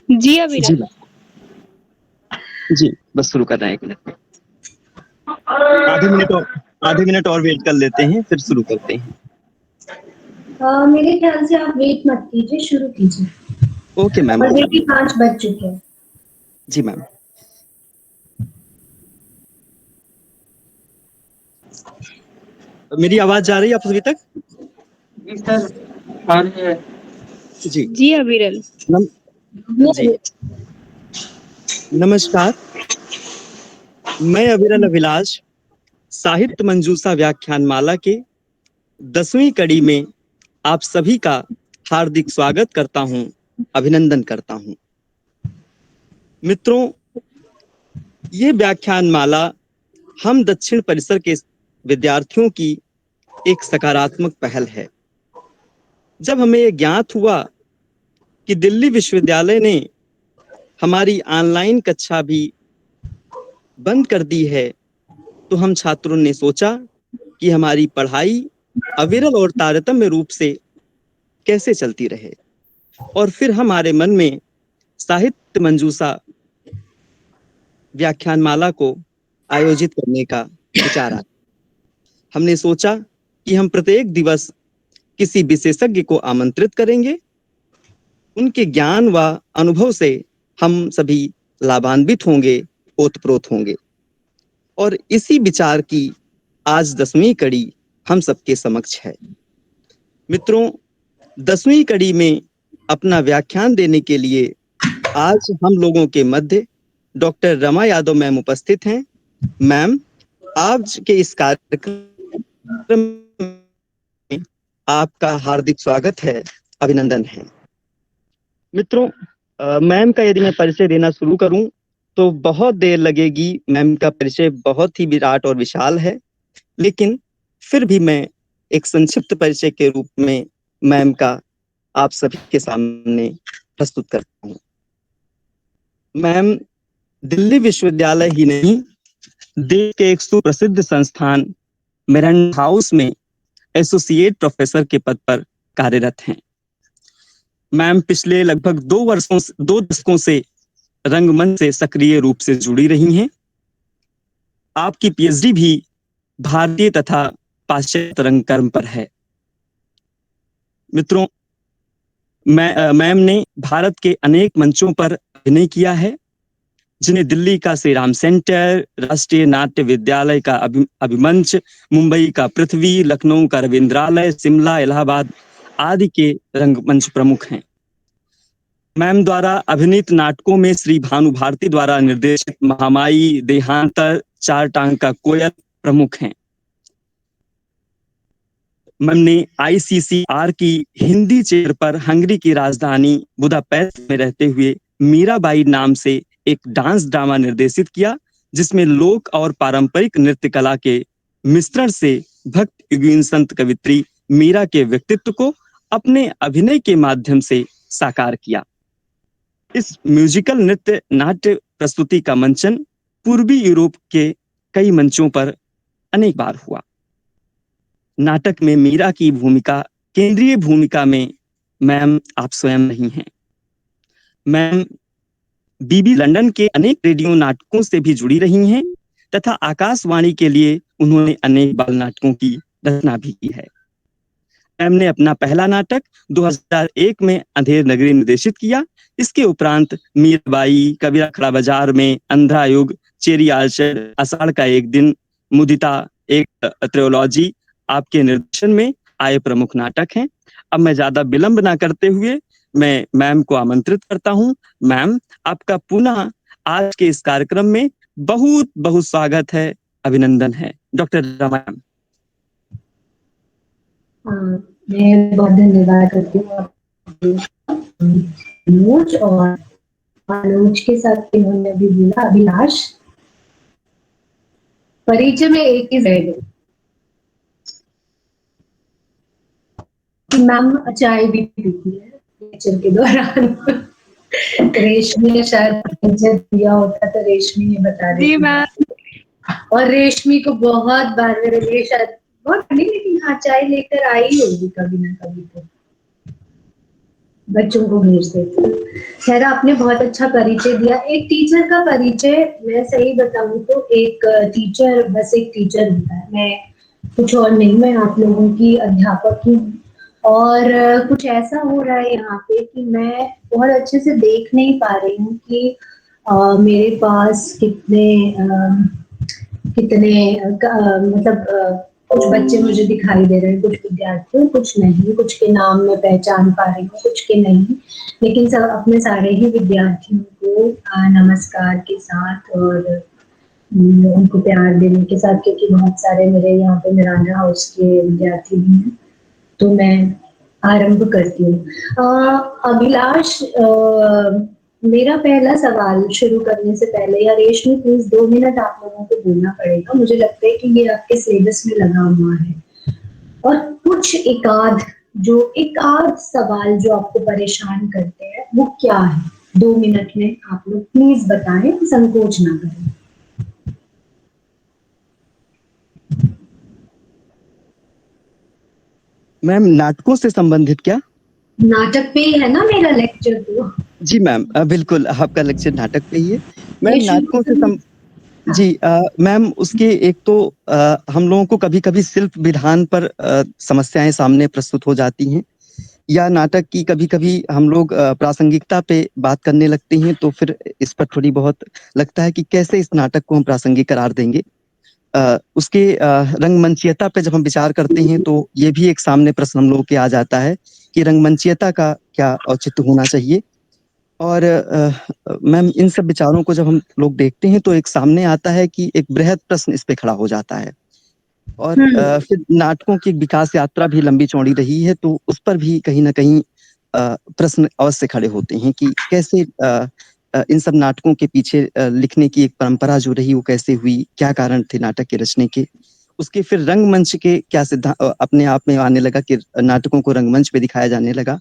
जी जी अविरल। मैम। जी बस शुरू कर रहे हैं, 1 मिनट में। आधे मिनट और वेट कर लेते हैं, फिर शुरू करते हैं। मेरे ख्याल से आप वेट मत कीजिए, शुरू कीजिए। Okay ma'am. ऑलरेडी 5 बज चुके हैं। जी मैम। मेरी आवाज जा रही है आप सभी तक? जी सर, आ रही है। जी जी अविरल। जी नमस्कार, मैं अविरल अभिलाष साहित्य मंजूषा व्याख्यान माला के 10वीं कड़ी में आप सभी का हार्दिक स्वागत करता हूं, अभिनंदन करता हूं। मित्रों, ये व्याख्यान माला हम दक्षिण परिसर के विद्यार्थियों की एक सकारात्मक पहल है। जब हमें ये ज्ञात हुआ कि दिल्ली विश्वविद्यालय ने हमारी ऑनलाइन कक्षा भी बंद कर दी है, तो हम छात्रों ने सोचा कि हमारी पढ़ाई अविरल और तारतम्य रूप से कैसे चलती रहे। और फिर हमारे मन में साहित्य मंजूषा व्याख्यानमाला को आयोजित करने का विचार आया। हमने सोचा कि हम प्रत्येक दिवस किसी विशेषज्ञ को आमंत्रित करेंगे, उनके ज्ञान व अनुभव से हम सभी लाभान्वित होंगे, ओतप्रोत होंगे। और इसी विचार की आज 10वीं कड़ी हम सबके समक्ष है। मित्रों, 10वीं कड़ी में अपना व्याख्यान देने के लिए आज हम लोगों के मध्य डॉक्टर रमा यादव मैम उपस्थित हैं। मैम, आज के इस कार्यक्रम में आपका हार्दिक स्वागत है, अभिनंदन है। मित्रों, मैम का यदि मैं परिचय देना शुरू करूं तो बहुत देर लगेगी। मैम का परिचय बहुत ही विराट और विशाल है, लेकिन फिर भी मैं एक संक्षिप्त परिचय के रूप में मैम का आप सभी के सामने प्रस्तुत करता हूं। मैम दिल्ली विश्वविद्यालय ही नहीं, देश के एक सुप्रसिद्ध संस्थान मेरठ हाउस में एसोसिएट प्रोफेसर के पद पर कार्यरत हैं। मैम पिछले लगभग 2 दशकों से रंगमंच से सक्रिय रूप से जुड़ी रही हैं। आपकी पीएचडी भी भारतीय तथा पाश्चात्य रंगकर्म पर है। मित्रों, मैम ने भारत के अनेक मंचों पर अभिनय किया है, जिन्हें दिल्ली का श्री राम सेंटर, राष्ट्रीय नाट्य विद्यालय का अभिमंच, मुंबई का पृथ्वी, लखनऊ का रविंद्रालय, शिमला, इलाहाबाद आदि के रंगमंच प्रमुख हैं। मैम द्वारा अभिनीत नाटकों में श्री भानु भारती द्वारा निर्देशित महामाई, देहांतर, चार टांग का कोयल प्रमुख हैं। मैम ने आईसीसीआर की हिंदी चेयर पर हंगरी की राजधानी बुदापेस्ट में रहते हुए मीराबाई नाम से एक डांस ड्रामा निर्देशित किया, जिसमें लोक और पारंपरिक नृत्य कला के मिश्रण से भक्त युगीन संत कवित्री मीरा के व्यक्तित्व को अपने अभिनय के माध्यम से साकार किया। इस म्यूजिकल नृत्य नाट्य प्रस्तुति का मंचन पूर्वी यूरोप के कई मंचों पर अनेक बार हुआ। नाटक में मीरा की भूमिका, केंद्रीय भूमिका में मैम आप स्वयं नहीं हैं। मैम बीबी लंदन के अनेक रेडियो नाटकों से भी जुड़ी रही हैं तथा आकाशवाणी के लिए उन्होंने अनेक बाल नाटकों की रचना भी की है। मैम ने अपना पहला नाटक 2001 में अंधेर नगरी निर्देशित किया। इसके उपरांत मीराबाई, कबीरा खड़ा बाजार में, अंधा युग, चेरी आर्चर, आषाढ़ का एक दिन, मुदिता, एक ट्रियोलॉजी आपके निर्देशन में आए प्रमुख नाटक हैं। अब मैं ज्यादा विलंब ना करते हुए मैं मैम को आमंत्रित करता हूं। मैम, आपका पुनः आज के इस कार्यक्रम में बहुत बहुत स्वागत है, अभिनंदन है। डॉक्टर रमा। मैं बहुत धन्यवाद करती हूँ अनुज और अनुज के साथ इन्होंने अभी बोला अभिलाष। परिचय में एक ही रह गई, मैम चाय भी पीती है लेक्चर के दौरान। रेशमी ने शायद परिचय दिया होता तो रेशमी ने बता जी देती। मैम। और रेशमी को बहुत बार मेरे लिए शायद बहुत नहीं, लेकिन हाँ चाय लेकर आई होगी कभी ना कभी तो। बच्चों को भेज देती हूँ। खैर, आपने बहुत अच्छा परिचय दिया। एक टीचर का परिचय मैं सही बताऊं तो एक टीचर बस एक टीचर होता है, मैं कुछ और नहीं, मैं आप लोगों की अध्यापक ही हूँ। और कुछ ऐसा हो रहा है यहाँ पे कि मैं बहुत अच्छे से देख नहीं पा रही हूँ कि मेरे पास मतलब कुछ बच्चे मुझे दिखाई दे रहे हैं, कुछ विद्यार्थी, कुछ नहीं, कुछ के नाम मैं पहचान पा रही हूँ, कुछ के नहीं। लेकिन सब अपने सारे ही विद्यार्थियों को नमस्कार के साथ और उनको प्यार देने के साथ, क्योंकि बहुत सारे मेरे यहाँ पे मिरांडा हाउस के विद्यार्थी भी हैं, तो मैं आरंभ करती हूँ। अभिलाष, मेरा पहला सवाल शुरू करने से पहले, या रेशमी प्लीज 2 मिनट आप लोगों को बोलना पड़ेगा, मुझे लगता है कि ये आपके सिलेबस में लगा हुआ है। और कुछ एकाध सवाल जो आपको परेशान करते हैं वो क्या है, 2 मिनट में आप लोग प्लीज बताएं, संकोच ना करें। मैम, नाटकों से संबंधित क्या? नाटक पे ही है ना मेरा लेक्चर तो। जी मैम, बिल्कुल आपका लेक्चर नाटक पे ही है। मैम, नाटकों से रेशमी, हाँ। जी मैम, उसके एक तो हम लोगों को कभी कभी शिल्प विधान पर समस्याएं सामने प्रस्तुत हो जाती हैं, या नाटक की कभी कभी हम लोग प्रासंगिकता पे बात करने लगते हैं, तो फिर इस पर थोड़ी बहुत लगता है कि कैसे इस नाटक को हम प्रासंगिक करार देंगे। उसके रंगमंचीयता पे जब हम विचार करते हैं तो ये भी एक सामने प्रश्न हम लोगों के आ जाता है कि रंगमंचीयता का क्या औचित्य होना चाहिए। और मैम, इन सब विचारों को जब हम लोग देखते हैं तो एक सामने आता है कि एक बृहद प्रश्न इस पे खड़ा हो जाता है। और फिर नाटकों की एक विकास यात्रा भी लंबी चौड़ी रही है, तो उस पर भी कहीं ना कहीं प्रश्न अवश्य खड़े होते हैं कि कैसे इन सब नाटकों के पीछे लिखने की एक परंपरा जो रही वो कैसे हुई, क्या कारण थे नाटक के रचने के। उसके फिर रंगमंच के क्या सिद्धांत अपने आप में आने लगा कि नाटकों को रंगमंच पे दिखाया जाने लगा।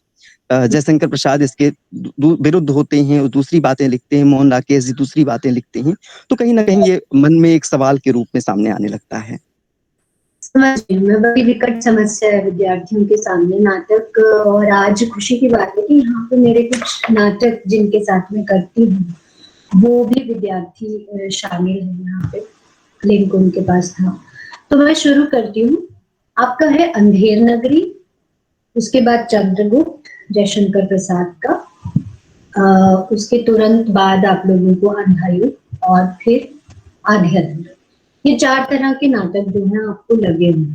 जयशंकर प्रसाद इसके विरुद्ध होते हैं और दूसरी बातें लिखते हैं, मोहन राकेश जी दूसरी बातें लिखते हैं, तो कहीं ना कहीं ये मन में एक सवाल के रूप में सामने आने लगता है। समझ रही हूँ मैं, बड़ी विकट समस्या है विद्यार्थियों के सामने नाटक। और आज खुशी की बात है कि यहाँ पे मेरे कुछ नाटक जिनके साथ में करती हूँ वो भी विद्यार्थी शामिल है यहाँ पे, लिंक उनके पास था। तो मैं शुरू करती हूँ। आपका है अंधेर नगरी, उसके बाद चंद्रगुप्त जयशंकर प्रसाद का, उसके तुरंत बाद आप लोगों को अंधायुग, और फिर आध्यात्म। ये 4 तरह के नाटक जो है आपको लगे हुए हैं।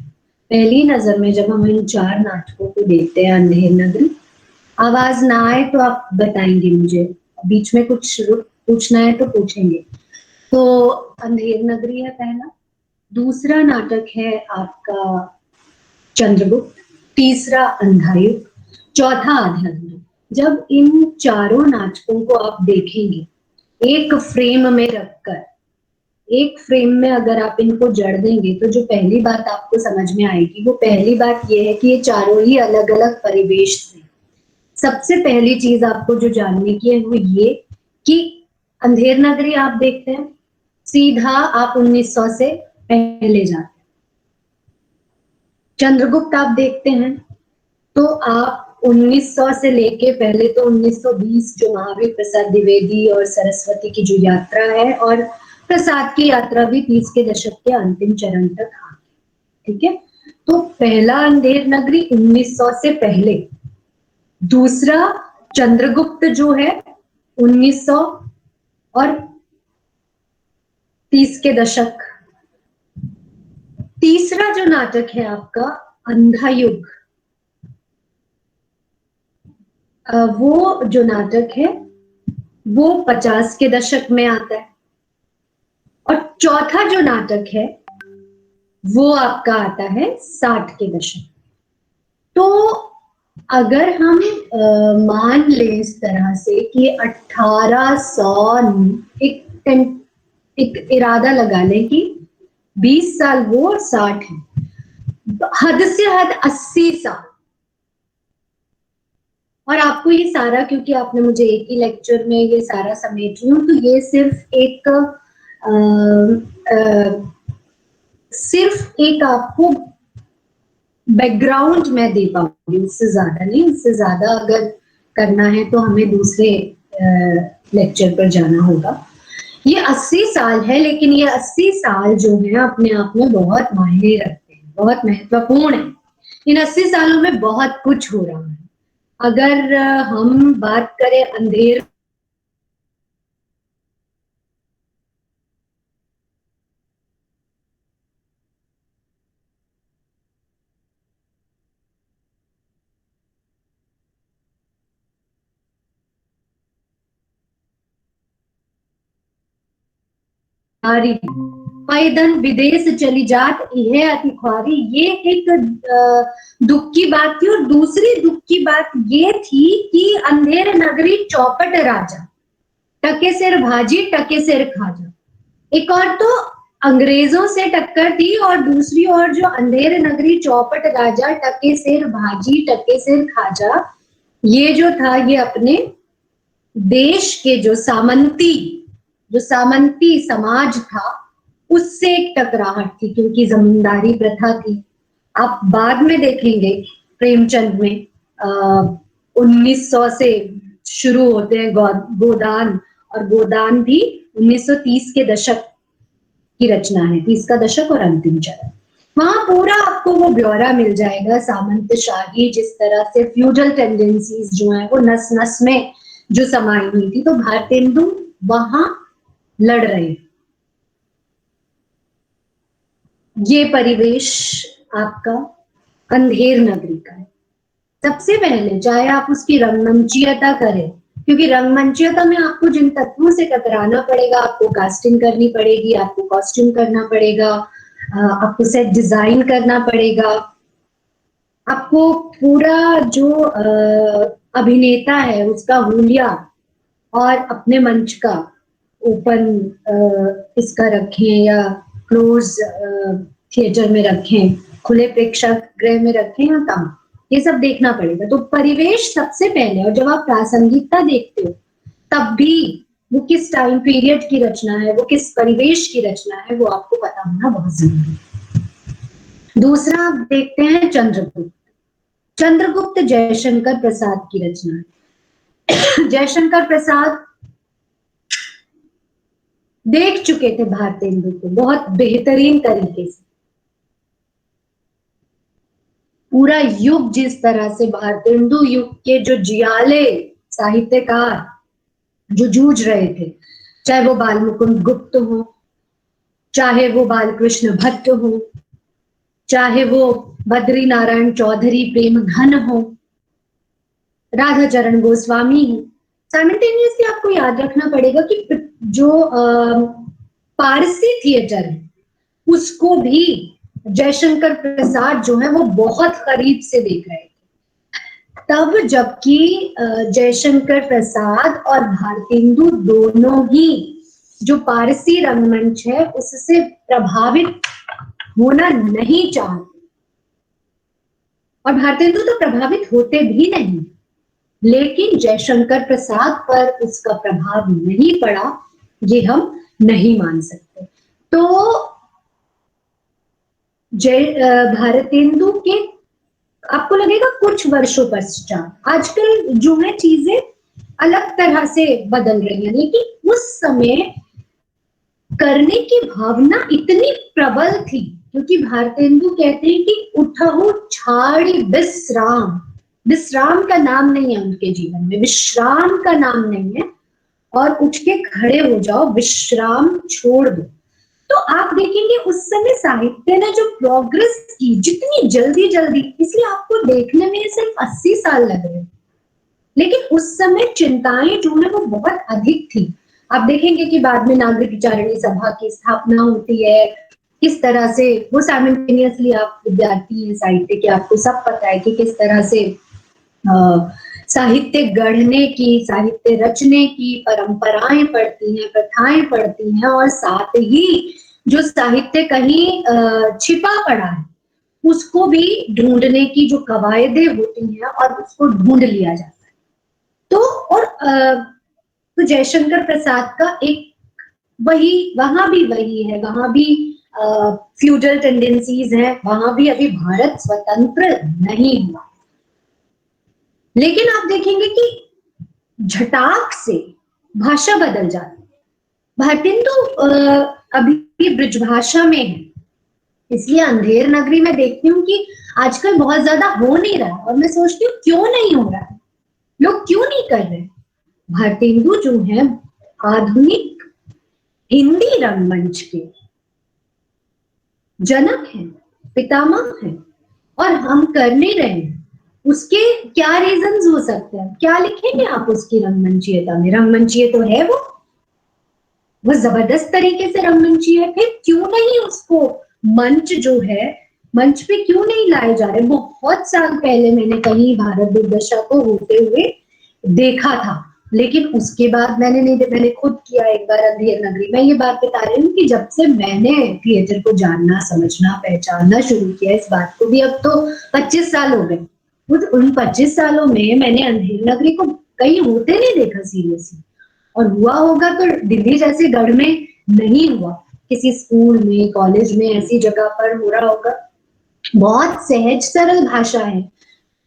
पहली नजर में जब हम इन 4 नाटकों को देखते हैं, अंधेर नगरी, आवाज ना आए तो आप बताएंगे मुझे, बीच में कुछ पूछना है तो पूछेंगे। तो अंधेर नगरी है पहला। दूसरा नाटक है आपका चंद्रगुप्त, तीसरा अंधायुग, चौथा आध्यात्म। जब इन चारों नाटकों को आप देखेंगे एक फ्रेम में रखकर, एक फ्रेम में अगर आप इनको जड़ देंगे, तो जो पहली बात आपको समझ में आएगी वो पहली बात ये है कि ये चारों ही अलग अलग परिवेश से। सबसे पहली चीज आपको जो जानने की है वो ये कि अंधेर नगरी आप देखते हैं, सीधा आप 1900 से पहले जाते हैं। चंद्रगुप्त आप देखते हैं तो आप 1900 से लेके पहले तो 1920 जो महावीर प्रसाद द्विवेदी और सरस्वती की जो यात्रा है, और प्रसाद की यात्रा भी 30 के दशक के अंतिम चरण तक आ गई। ठीक है, तो पहला अंधेर नगरी 1900 से पहले, दूसरा चंद्रगुप्त जो है 1900 और 30 के दशक, तीसरा जो नाटक है आपका अंधायुग, वो जो नाटक है वो 50 के दशक में आता है। और चौथा जो नाटक है वो आपका आता है 60 के दशक। तो अगर हम मान ले इस तरह से कि 1800, एक इरादा लगा ले कि 20 साल वो और 60 है, हद से हद 80 साल। और आपको ये सारा, क्योंकि आपने मुझे एक ही लेक्चर में ये सारा समेट रही हूँ, तो ये सिर्फ एक आपको बैकग्राउंड मैं दे पाऊंगी, इससे ज्यादा नहीं। इससे ज्यादा अगर करना है तो हमें दूसरे लेक्चर पर जाना होगा। ये 80 साल है, लेकिन ये 80 साल जो है अपने आप में बहुत मायने रखते हैं, बहुत महत्वपूर्ण है। इन 80 सालों में बहुत कुछ हो रहा है। अगर हम बात करें अंधेर पैदल विदेश चली जात यह अति ख्वारी, ये एक दुख की बात थी। और दूसरी दुख की बात ये थी कि अंधेर नगरी चौपट राजा, टके सिर भाजी टके सिर खाजा। एक और तो अंग्रेजों से टक्कर थी और दूसरी ओर जो अंधेर नगरी चौपट राजा टके सिर भाजी टके सिर खाजा, ये जो था ये अपने देश के जो सामंती समाज था उससे एक टकराहट थी, क्योंकि जमींदारी प्रथा थी। आप बाद में देखेंगे प्रेमचंद में 1900 से शुरू होते हैं गोदान, और गोदान भी 1930 के दशक की रचना है, 30 का दशक और अंतिम चरण। वहां पूरा आपको वो ब्यौरा मिल जाएगा, सामंतशाही जिस तरह से फ्यूडल टेंडेंसीज जो है वो नस नस में जो समाई हुई थी। तो भारतेंदु वहां लड़ रहे। ये परिवेश आपका अंधेर नगरी का है। सबसे पहले चाहे आप उसकी रंगमंचीयता करें, क्योंकि रंगमंचीयता में आपको जिन तत्वों से टकराना पड़ेगा, आपको कास्टिंग करनी पड़ेगी, आपको कॉस्ट्यूम करना पड़ेगा, आपको सेट डिजाइन करना पड़ेगा, आपको पूरा जो अभिनेता है उसका हुलिया और अपने मंच का ओपन इसका रखें या क्लोज थिएटर में रखें, खुले प्रेक्षागृह में रखें या कम, ये सब देखना पड़ेगा। तो परिवेश सबसे पहले, और जब आप प्रासंगिकता देखते हो तब भी वो किस टाइम पीरियड की रचना है, वो किस परिवेश की रचना है, वो आपको पता होना बहुत जरूरी है। दूसरा आप देखते हैं चंद्रगुप्त। चंद्रगुप्त जयशंकर प्रसाद की रचना है। जयशंकर प्रसाद देख चुके थे भारतेंदु को बहुत बेहतरीन तरीके से। पूरा युग जिस तरह से भारतेंदु युग के जो जियाले साहित्यकार जो जूझ रहे थे, चाहे वो बालमुकुंद गुप्त हो, चाहे वो बालकृष्ण भट्ट हो, चाहे वो बद्री नारायण चौधरी प्रेम घन हो, राधा चरण गोस्वामी हो, साइमल्टेनियसली आपको याद रखना पड़ेगा कि जो पारसी थिएटर है उसको भी जयशंकर प्रसाद जो है वो बहुत करीब से देख रहे थे तब, जबकि जयशंकर प्रसाद और भारतेंदु दोनों ही जो पारसी रंगमंच है उससे प्रभावित होना नहीं चाहते, और भारतेंदु तो प्रभावित होते भी नहीं, लेकिन जयशंकर प्रसाद पर उसका प्रभाव नहीं पड़ा, ये हम नहीं मान सकते। तो भारतेंदु के आपको लगेगा कुछ वर्षों पश्चात आजकल जो है चीजें अलग तरह से बदल रही है, लेकिन उस समय करने की भावना इतनी प्रबल थी, क्योंकि भारतेंदु कहते हैं कि उठहु छाड़ी विश्राम, विश्राम का नाम नहीं है उनके जीवन में, विश्राम का नाम नहीं है, और उठ के खड़े हो जाओ, विश्राम छोड़ दो। तो आप देखेंगे उस समय साहित्य ने जो प्रोग्रेस की, जितनी जल्दी जल्दी, इसलिए आपको देखने में सिर्फ 80 साल लग रहे, लेकिन उस समय चिंताएं जो है वो बहुत अधिक थी। आप देखेंगे कि बाद में नागरिक विचारणी सभा की स्थापना होती है, किस तरह से वो साइमल्टेनियसली, आप विद्यार्थी हैं साहित्य के, आपको सब पता है कि किस तरह से साहित्य गढ़ने की, साहित्य रचने की परंपराएं पड़ती हैं, प्रथाएं पड़ती हैं, और साथ ही जो साहित्य कहीं छिपा पड़ा है उसको भी ढूंढने की जो कवायदें होती हैं और उसको ढूंढ लिया जाता है। तो और तो जयशंकर प्रसाद का एक वहां भी वही है, वहां भी फ्यूडल टेंडेंसीज हैं, वहां भी अभी भारत स्वतंत्र नहीं हुआ। लेकिन आप देखेंगे कि झटाक से भाषा बदल जाती है। भारतेंदु अभी ब्रजभाषा में है, इसलिए अंधेर नगरी में देखती हूँ कि आजकल बहुत ज्यादा हो नहीं रहा, और मैं सोचती हूँ क्यों नहीं हो रहा है, लोग क्यों नहीं कर रहे। भारतेंदु जो है आधुनिक हिंदी रंगमंच के जनक हैं, पितामह हैं, और हम कर नहीं रहे हैं। उसके क्या रीजंस हो सकते हैं, क्या लिखेंगे आप उसकी रंगमंचीयता में? रंगमंचीय तो है वो जबरदस्त तरीके से रंगमंची है, फिर क्यों नहीं उसको मंच जो है, मंच पे क्यों नहीं लाए जा रहे? बहुत साल पहले मैंने कहीं भारत दुर्दशा को होते हुए देखा था, लेकिन उसके बाद मैंने खुद किया एक बार अंधेर नगरी। मैं ये बात बता रही हूँ कि जब से मैंने थिएटर को जानना, समझना, पहचानना शुरू किया, इस बात को भी अब तो 25 साल हो गए। उन 25 सालों में मैंने अंधेर नगरी को कहीं होते नहीं देखा सीरियसली, और हुआ होगा तो दिल्ली जैसे गढ़ में नहीं हुआ, किसी स्कूल में, कॉलेज में, ऐसी जगह पर हो रहा होगा। बहुत सहज सरल भाषा है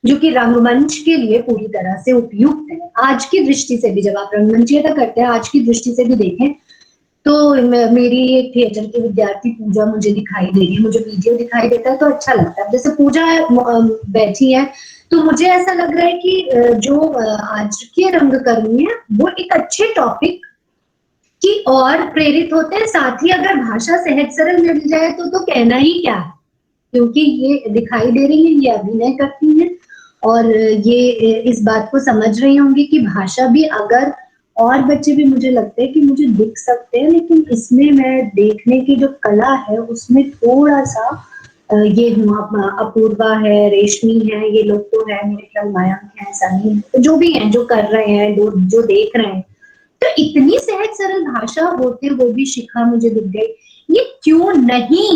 जो कि रंगमंच के लिए पूरी तरह से उपयुक्त है। आज की दृष्टि से भी, जब आप रंगमंचीयता करते हैं, आज की दृष्टि से भी देखें तो मेरी एक थिएटर की विद्यार्थी पूजा मुझे दिखाई दे रही है, मुझे वीडियो दिखाई देता है तो अच्छा लगता है। जैसे पूजा बैठी है तो मुझे ऐसा लग रहा है कि जो आज के रंगकर्मी है वो एक अच्छे टॉपिक की और प्रेरित होते हैं। साथ ही अगर भाषा सहज सरल मिल जाए तो कहना ही क्या है, क्योंकि ये दिखाई दे रही है, ये अभिनय करती है, और ये इस बात को समझ रही होंगी कि भाषा भी, अगर और बच्चे भी मुझे लगता है कि मुझे दिख सकते हैं, लेकिन इसमें मैं देखने की जो कला है उसमें थोड़ा सा ये अपूर्वा है, रेशमी है, ये लोग तो है, मेरे ख्याल मयंक है, सनी है, तो जो भी हैं, जो कर रहे हैं, जो देख रहे हैं, तो इतनी सहज सरल भाषा होते हुए भी शिखा मुझे दिख गई। ये क्यों नहीं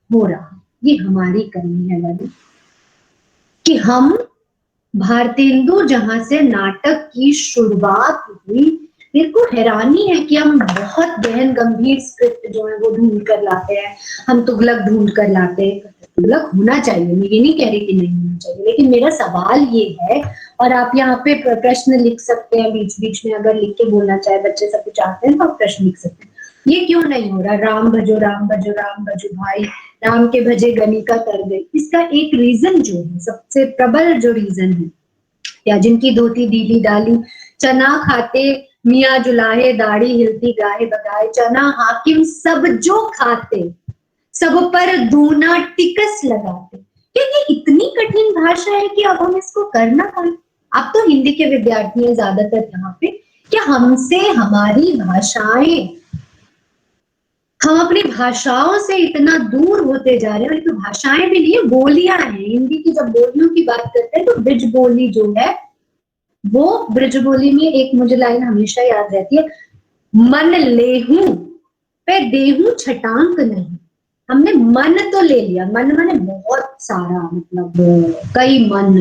हो रहा? ये हमारी कमी है वाली, कि हम भारतेंदु जहां से नाटक की शुरुआत हुई, मेरे को हैरानी है कि हम बहुत गहन गंभीर स्क्रिप्ट जो है वो ढूंढ कर लाते हैं, हम तुगलक ढूंढ कर लाते हैं। तुगलक होना चाहिए, मैं ये नहीं कह रही कि नहीं होना चाहिए, लेकिन मेरा सवाल ये है, और आप यहाँ पे प्रश्न लिख सकते हैं बीच बीच में, अगर लिख के बोलना चाहे बच्चे सब कुछ आते हैं तो आप प्रश्न लिख सकते हैं। ये क्यों नहीं हो रहा? राम भजो राम भजो राम भजो भाई, राम के भजे गणिका तर गई। इसका एक रीजन जो है, सबसे प्रबल जो रीजन है, या जिनकी धोती ढीली डाली, चना खाते मियाँ जुलाहे, दाढ़ी हिलती गाहे बगाए, चना हाकिम सब जो खाते, सब पर दूना टिकस लगाते। क्या ये इतनी कठिन भाषा है कि अब हम इसको कर ना पाए? आप तो हिंदी के विद्यार्थी हैं ज्यादातर यहाँ पे, क्या हमसे हमारी भाषाएं, हम अपनी भाषाओं से इतना दूर होते जा रहे हैं? तो भाषाएं भी नहीं, बोलियां हैं। हिंदी की जब बोलियों की बात करते हैं तो ब्रिज बोली जो है, वो ब्रिज बोली में एक मुझे लाइन हमेशा याद रहती है, मन लेहूं पे देहूं छटांक नहीं। हमने मन तो ले लिया, मन माने बहुत सारा, मतलब कई मन,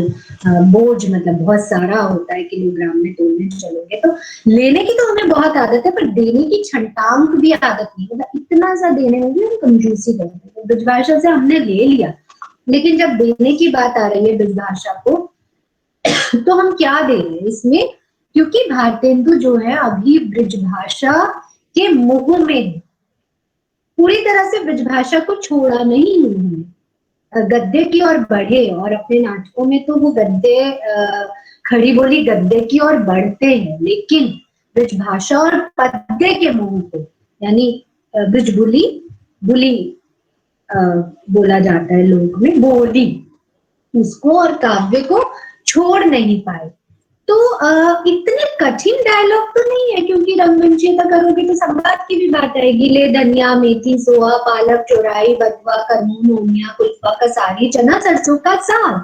बोझ मतलब बहुत सारा होता है, किलोग्राम में तोलने चलोगे तो। लेने की तो हमें बहुत आदत है, पर देने की छटांक भी आदत नहीं, मतलब इतना सा देने में भी हम कंजूसी करते हैं। ब्रजभाषा से हमने ले लिया, लेकिन जब देने की बात आ रही है ब्रजभाषा को, तो हम क्या दे रहे हैं इसमें? क्योंकि भारतेंदु जो है अभी ब्रजभाषा के मुंह में है, पूरी तरह से ब्रजभाषा को छोड़ा नहीं है। गद्य की ओर बढ़े, और अपने नाटकों में तो वो गद्य, खड़ी बोली गद्य की ओर बढ़ते हैं, लेकिन ब्रजभाषा और पद्य के मुंह को, यानी ब्रजबुली, बुली बोला जाता है लोक में, बोली, उसको और काव्य को छोड़ नहीं पाए। तो इतने कठिन डायलॉग तो नहीं है, क्योंकि रंगमंचीयता करोगे तो संवाद की भी बात आएगी। ले धनिया मेथी सोहा पालक चौराई बथुआ करमून मोमिया कुल्फा कसारी चना सरसों का साग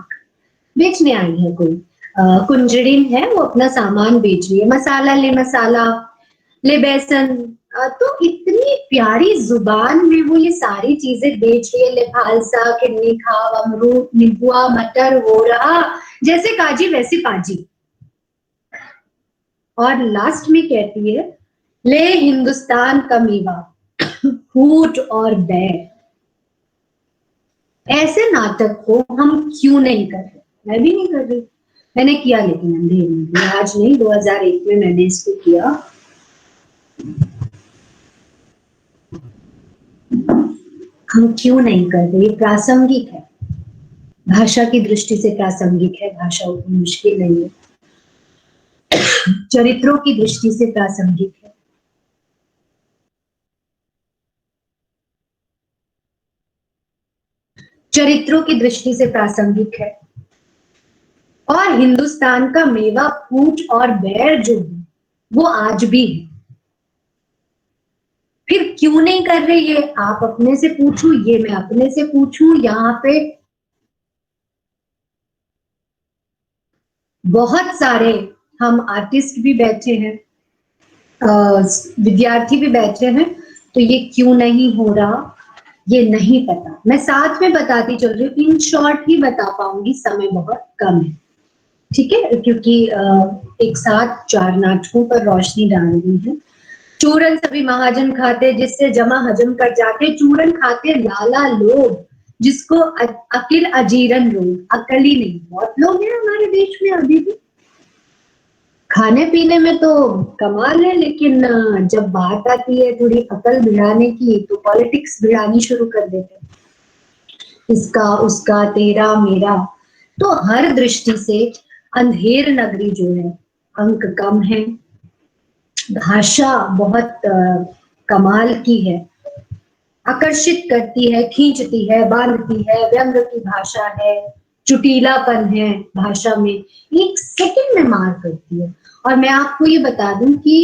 बेचने आई है कोई, कुंजड़िन है, वो अपना सामान बेच रही है। मसाला ले बेसन, तो इतनी प्यारी जुबान में वो ये सारी चीजें बेच रही है। ले फालसा किन्नी खाव अमरूद नींबुआ मटर हो रहा, जैसे काजी वैसे पाजी। और लास्ट में कहती है, ले हिंदुस्तान का मेवा फूट और बैर। ऐसे नाटक को हम क्यों नहीं कर रहे? मैं भी नहीं कर रही। मैंने किया, लेकिन अंधेरे में, आज नहीं, 2001 में मैंने इसको किया। हम क्यों नहीं कर रहे? ये प्रासंगिक है, भाषा की दृष्टि से प्रासंगिक है, भाषा उतनी मुश्किल नहीं है, चरित्रों की दृष्टि से प्रासंगिक है। चरित्रों की दृष्टि से प्रासंगिक है, और हिंदुस्तान का मेवा फूट और बैर जो है वो आज भी है। फिर क्यों नहीं कर रहे? ये आप अपने से पूछूं, ये मैं अपने से पूछूं। यहाँ पे बहुत सारे हम आर्टिस्ट भी बैठे हैं, विद्यार्थी भी बैठे हैं, तो ये क्यों नहीं हो रहा ये नहीं पता। मैं साथ में बताती चल रही हूँ, इन शॉर्ट ही बता पाऊंगी, समय बहुत कम है, ठीक है, क्योंकि एक साथ 4 नाटकों पर रोशनी डालनी है। चूरन सभी महाजन खाते, जिससे जमा हजम कर जाते, चूरन खाते लाला लोग, जिसको अकिल अजीरन लोग, अकल ही नहीं। बहुत लोग हैं हमारे देश में अभी भी, खाने पीने में तो कमाल है, लेकिन जब बात आती है थोड़ी अकल भिड़ाने की तो पॉलिटिक्स भिड़ानी शुरू कर देते हैं, इसका उसका तेरा मेरा। तो हर दृष्टि से अंधेर नगरी जो है, अंक कम है, भाषा बहुत कमाल की है, आकर्षित करती है, खींचती है, बांधती है, व्यंग की भाषा है, चुटीलापन है भाषा में, 1 सेकंड में मार करती है। और मैं आपको ये बता दूं कि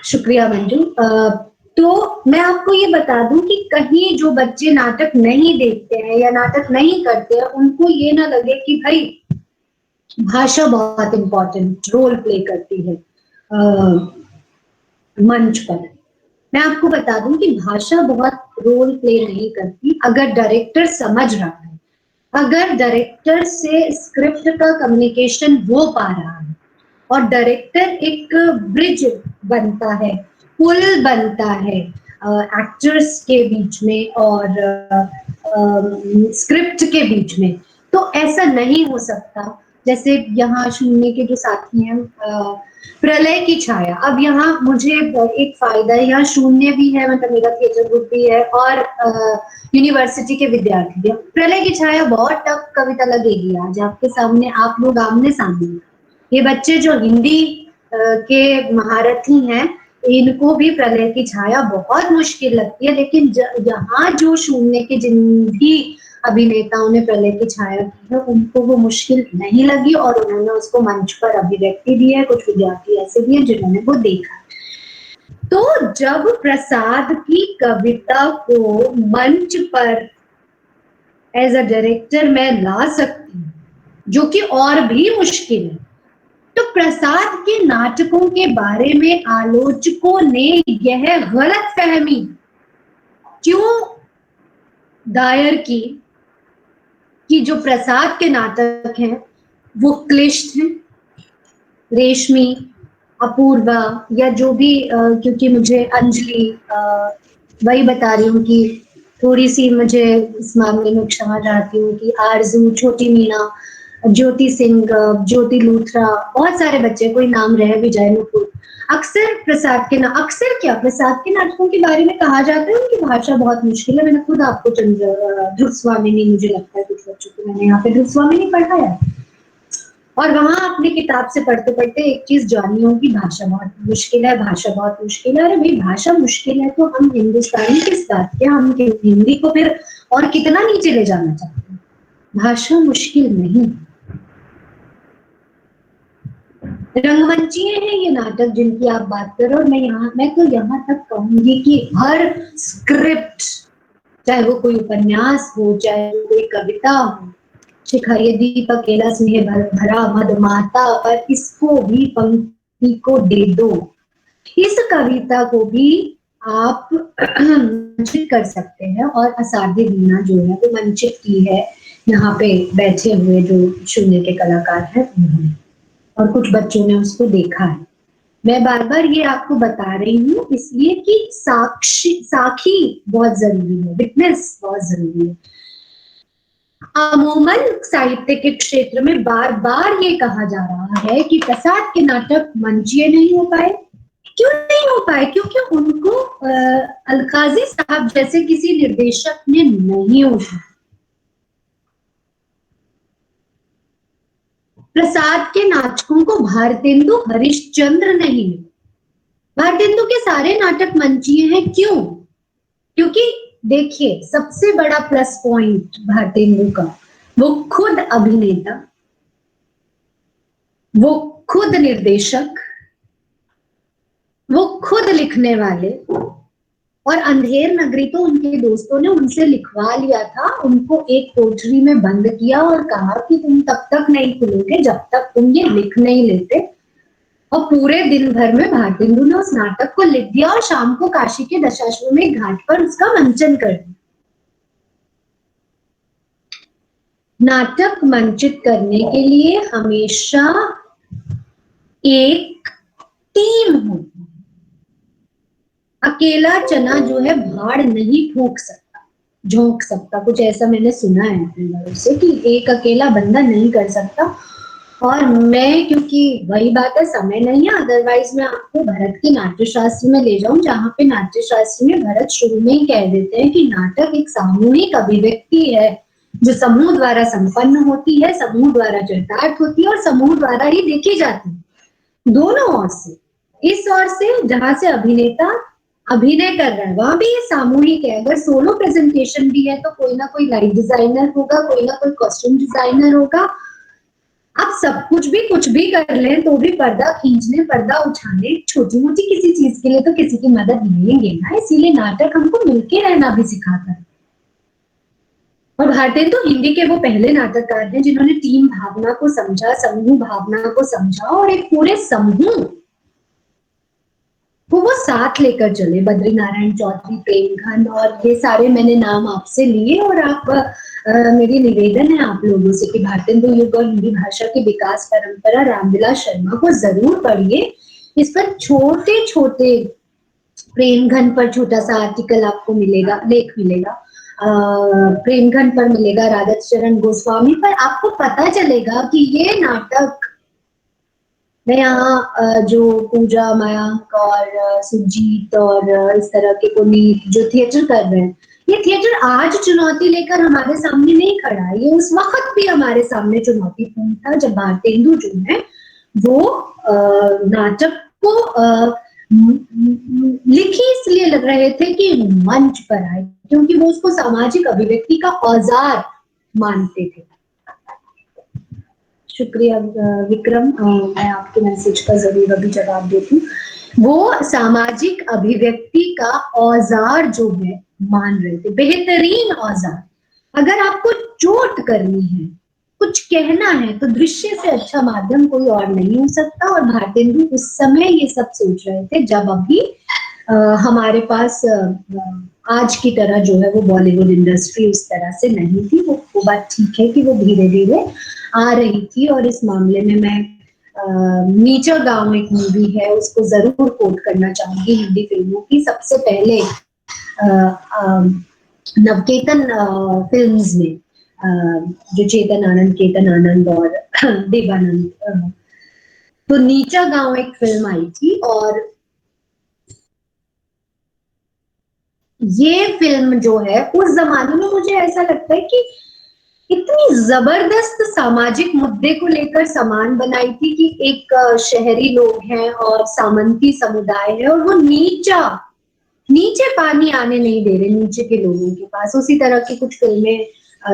शुक्रिया मंजू। तो मैं आपको ये बता दूं कि कहीं जो बच्चे नाटक नहीं देखते हैं या नाटक नहीं करते हैं, उनको ये ना लगे कि भाई भाषा बहुत इंपॉर्टेंट रोल प्ले करती है मंच पर। मैं आपको बता दूं कि भाषा बहुत रोल प्ले नहीं करती, अगर डायरेक्टर समझ रहा है, अगर डायरेक्टर से स्क्रिप्ट का कम्युनिकेशन हो पा रहा है, और डायरेक्टर एक ब्रिज बनता है, पुल बनता है एक्टर्स के बीच में और स्क्रिप्ट के बीच में, तो ऐसा नहीं हो सकता। जैसे यहाँ शून्य के जो साथी हैं, प्रलय की छाया, अब यहाँ मुझे एक फायदा है, यहाँ शून्य भी है, मतलब मेरा थिएटर ग्रुप भी है, और यूनिवर्सिटी के विद्यार्थी भी। प्रलय की छाया बहुत टफ कविता लगेगी आज आपके सामने, आप लोग आमने सामने। ये बच्चे जो हिंदी के महारथी हैं, इनको भी प्रलय की छाया बहुत मुश्किल लगती है, लेकिन यहाँ जो शून्य के जिन भी अभिनेताओं ने प्रलय की छाया की है, उनको वो मुश्किल नहीं लगी, और उन्होंने उसको मंच पर अभिव्यक्ति दी है। कुछ विद्यार्थी ऐसे भी हैं जिन्होंने वो देखा। तो जब प्रसाद की कविता को मंच पर एज अ डायरेक्टर मैं ला सकती हूँ, जो कि और भी मुश्किल है, तो प्रसाद के नाटकों के बारे में आलोचकों ने यह गलत फहमी क्यों दायर की कि जो प्रसाद के नाटक हैं वो क्लिष्ट हैं, रेशमी, अपूर्वा, या जो भी क्योंकि मुझे अंजलि वही बता रही हूँ कि थोड़ी सी मुझे इस मामले में क्षमा चाहती हूँ कि आरजू, छोटी मीना, ज्योति सिंह, ज्योति लूथरा, बहुत सारे बच्चे, कोई नाम रह भी जाए मुकुल, अक्सर प्रसाद के अक्सर क्या प्रसाद के नाटकों के बारे में कहा जाता है उनकी भाषा बहुत मुश्किल है। मैंने खुद आपको ध्रुव स्वामिनी, मुझे लगता है कुछ बच्चों को मैंने यहाँ पे ध्रुव स्वामिनी पढ़ाया, और वहां अपनी किताब से पढ़ते पढ़ते एक चीज जानी हो कि भाषा बहुत मुश्किल है, भाषा बहुत मुश्किल है। अरे भाई भाषा मुश्किल है तो हम हिंदुस्तानी किस बात के, हम हिंदी को फिर और कितना नीचे ले जाना चाहते हैं? भाषा मुश्किल नहीं। रंगमंचीय है ये नाटक जिनकी आप बात कर रहे हो, मैं तो यहाँ तक कहूंगी कि हर स्क्रिप्ट, चाहे वो कोई उपन्यास हो, चाहे वो कोई कविता हो, शिखरिय दीप अकेला स्नेह भरा मदमाता, पर इसको भी पंक्ति को दे दो, इस कविता को भी आप मंचित कर सकते हैं। और असाध्य वीणा जो है वो मंचित की है यहाँ पे बैठे हुए जो शून्य के कलाकार हैं उन्होंने, और कुछ बच्चों ने उसको देखा है। मैं बार बार ये आपको बता रही हूँ इसलिए कि साखी बहुत जरूरी है, विटनेस बहुत जरूरी है। अमूमन साहित्य के क्षेत्र में बार बार ये कहा जा रहा है कि प्रसाद के नाटक मंचीय नहीं हो पाए। क्यों नहीं हो पाए? क्योंकि उनको अलकाजी साहब जैसे किसी निर्देशक ने नहीं उठाया। प्रसाद के नाटकों को भारतेंदु हरिश्चंद्र नहीं, भारतेंदु के सारे नाटक मंचीय हैं। क्यों? क्योंकि देखिए, सबसे बड़ा प्लस पॉइंट भारतेंदु का, वो खुद अभिनेता, वो खुद निर्देशक, वो खुद लिखने वाले, और अंधेर नगरी तो उनके दोस्तों ने उनसे लिखवा लिया था। उनको एक कोठरी में बंद किया और कहा कि तुम तब तक नहीं खुलोगे जब तक तुम ये लिख नहीं लेते। और पूरे दिन भर में भारतेंदु ने उस नाटक को लिख दिया और शाम को काशी के दशाश्वमेध घाट पर उसका मंचन कर दिया। नाटक मंचित करने के लिए हमेशा एक टीम होती है। अकेला चना जो है भाड़ नहीं फूंक सकता, झोंक सकता, कुछ ऐसा मैंने सुना है अपने बड़ों से कि एक अकेला बंदा नहीं कर सकता। और मैं, क्योंकि वही बात है, समय नहीं है, अदरवाइज मैं आपको भरत की नाट्य शास्त्र में ले जाऊं, जहां पे नाट्य शास्त्र में भरत शुरू में ही कह देते हैं कि नाटक एक सामूहिक अभिव्यक्ति है जो समूह द्वारा संपन्न होती है, समूह द्वारा चरितार्थ होती है और समूह द्वारा ही देखी जाती है। दोनों ओर से, इस ओर से जहां से अभिनेता अभिनय कर रहा है वहां भी ये सामूहिक है। अगर सोलो प्रेजेंटेशन भी है तो कोई ना कोई लाइट डिजाइनर होगा, कोई ना कोई कॉस्ट्यूम डिजाइनर होगा। आप सब कुछ भी कर लें तो भी पर्दा खींचने, पर्दा उठाने, छोटी मोटी किसी चीज के लिए तो किसी की मदद लेंगे ना। इसीलिए नाटक हमको मिलके रहना भी सिखाता है। और भारतेंदु तो हिंदी के वो पहले नाटककार हैं जिन्होंने टीम भावना को समझा, समूह भावना को समझा और एक पूरे समूह वो साथ लेकर चले। बद्री नारायण चौधरी, प्रेमघन, और ये सारे मैंने नाम आपसे लिए। और आप मेरी निवेदन है आप लोगों से कि भारतेंदु युग और हिंदी भाषा की विकास परंपरा रामविलास शर्मा को जरूर पढ़िए। इस पर छोटे छोटे, प्रेमघन पर छोटा सा आर्टिकल आपको मिलेगा, लेख मिलेगा, प्रेमघन पर मिलेगा, राधा चरण गोस्वामी पर। आपको पता चलेगा कि ये नाटक मैं यहाँ जो पूजा, मयंक और सुजीत और इस तरह के पुनीत जो थिएटर कर रहे हैं, ये थिएटर आज चुनौती लेकर हमारे सामने नहीं खड़ा है। ये उस वक्त भी हमारे सामने चुनौतीपूर्ण था जब भारतेंदु जो है वो नाटक को लिखी इसलिए लग रहे थे कि मंच पर आए, क्योंकि वो उसको सामाजिक अभिव्यक्ति का औजार मानते थे। शुक्रिया विक्रम, मैं आपके मैसेज का जरूर अभी जवाब देती हूँ। वो सामाजिक अभिव्यक्ति का औजार जो है मान रहे थे, बेहतरीन औजार। अगर आपको चोट करनी है, कुछ कहना है, तो दृश्य से अच्छा माध्यम कोई और नहीं हो सकता। और भारतेंदु उस समय ये सब सोच रहे थे जब अभी हमारे पास आज की तरह जो है वो बॉलीवुड इंडस्ट्री उस तरह से नहीं थी। वो बात ठीक है कि वो धीरे धीरे आ रही थी। और इस मामले में मैं नीचा गांव एक मूवी है उसको जरूर कोट करना चाहूंगी हिंदी फिल्मों की। सबसे पहले नवकेतन फिल्म्स में जो चेतन आनंद और देवानंद, तो नीचा गांव एक फिल्म आई थी। और ये फिल्म जो है उस जमाने में मुझे ऐसा लगता है कि इतनी जबरदस्त सामाजिक मुद्दे को लेकर सामान बनाई थी कि एक शहरी लोग हैं और सामंती समुदाय है और वो नीचे पानी आने नहीं दे रहे नीचे के लोगों के पास। उसी तरह की कुछ फिल्में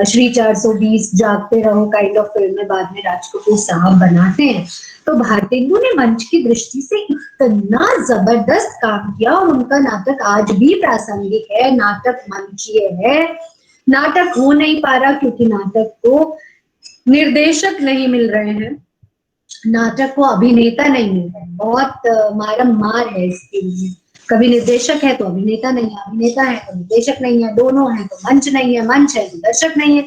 श्री 420, जागते रहो काइंड ऑफ फिल्में बाद में राज कपूर साहब बनाते हैं। तो भारतेंदु ने मंच की दृष्टि से इतना जबरदस्त काम किया और उनका नाटक आज भी प्रासंगिक है। नाटक मंचीय है, नाटक हो नहीं पा रहा क्योंकि नाटक को निर्देशक नहीं मिल रहे हैं, नाटक को अभिनेता नहीं मिल रहे हैं। बहुत मारम-मार है इसके लिए। कभी निर्देशक है तो अभिनेता नहीं है, अभिनेता है तो निर्देशक नहीं है, दोनों है तो मंच नहीं है, मंच है तो दर्शक नहीं है।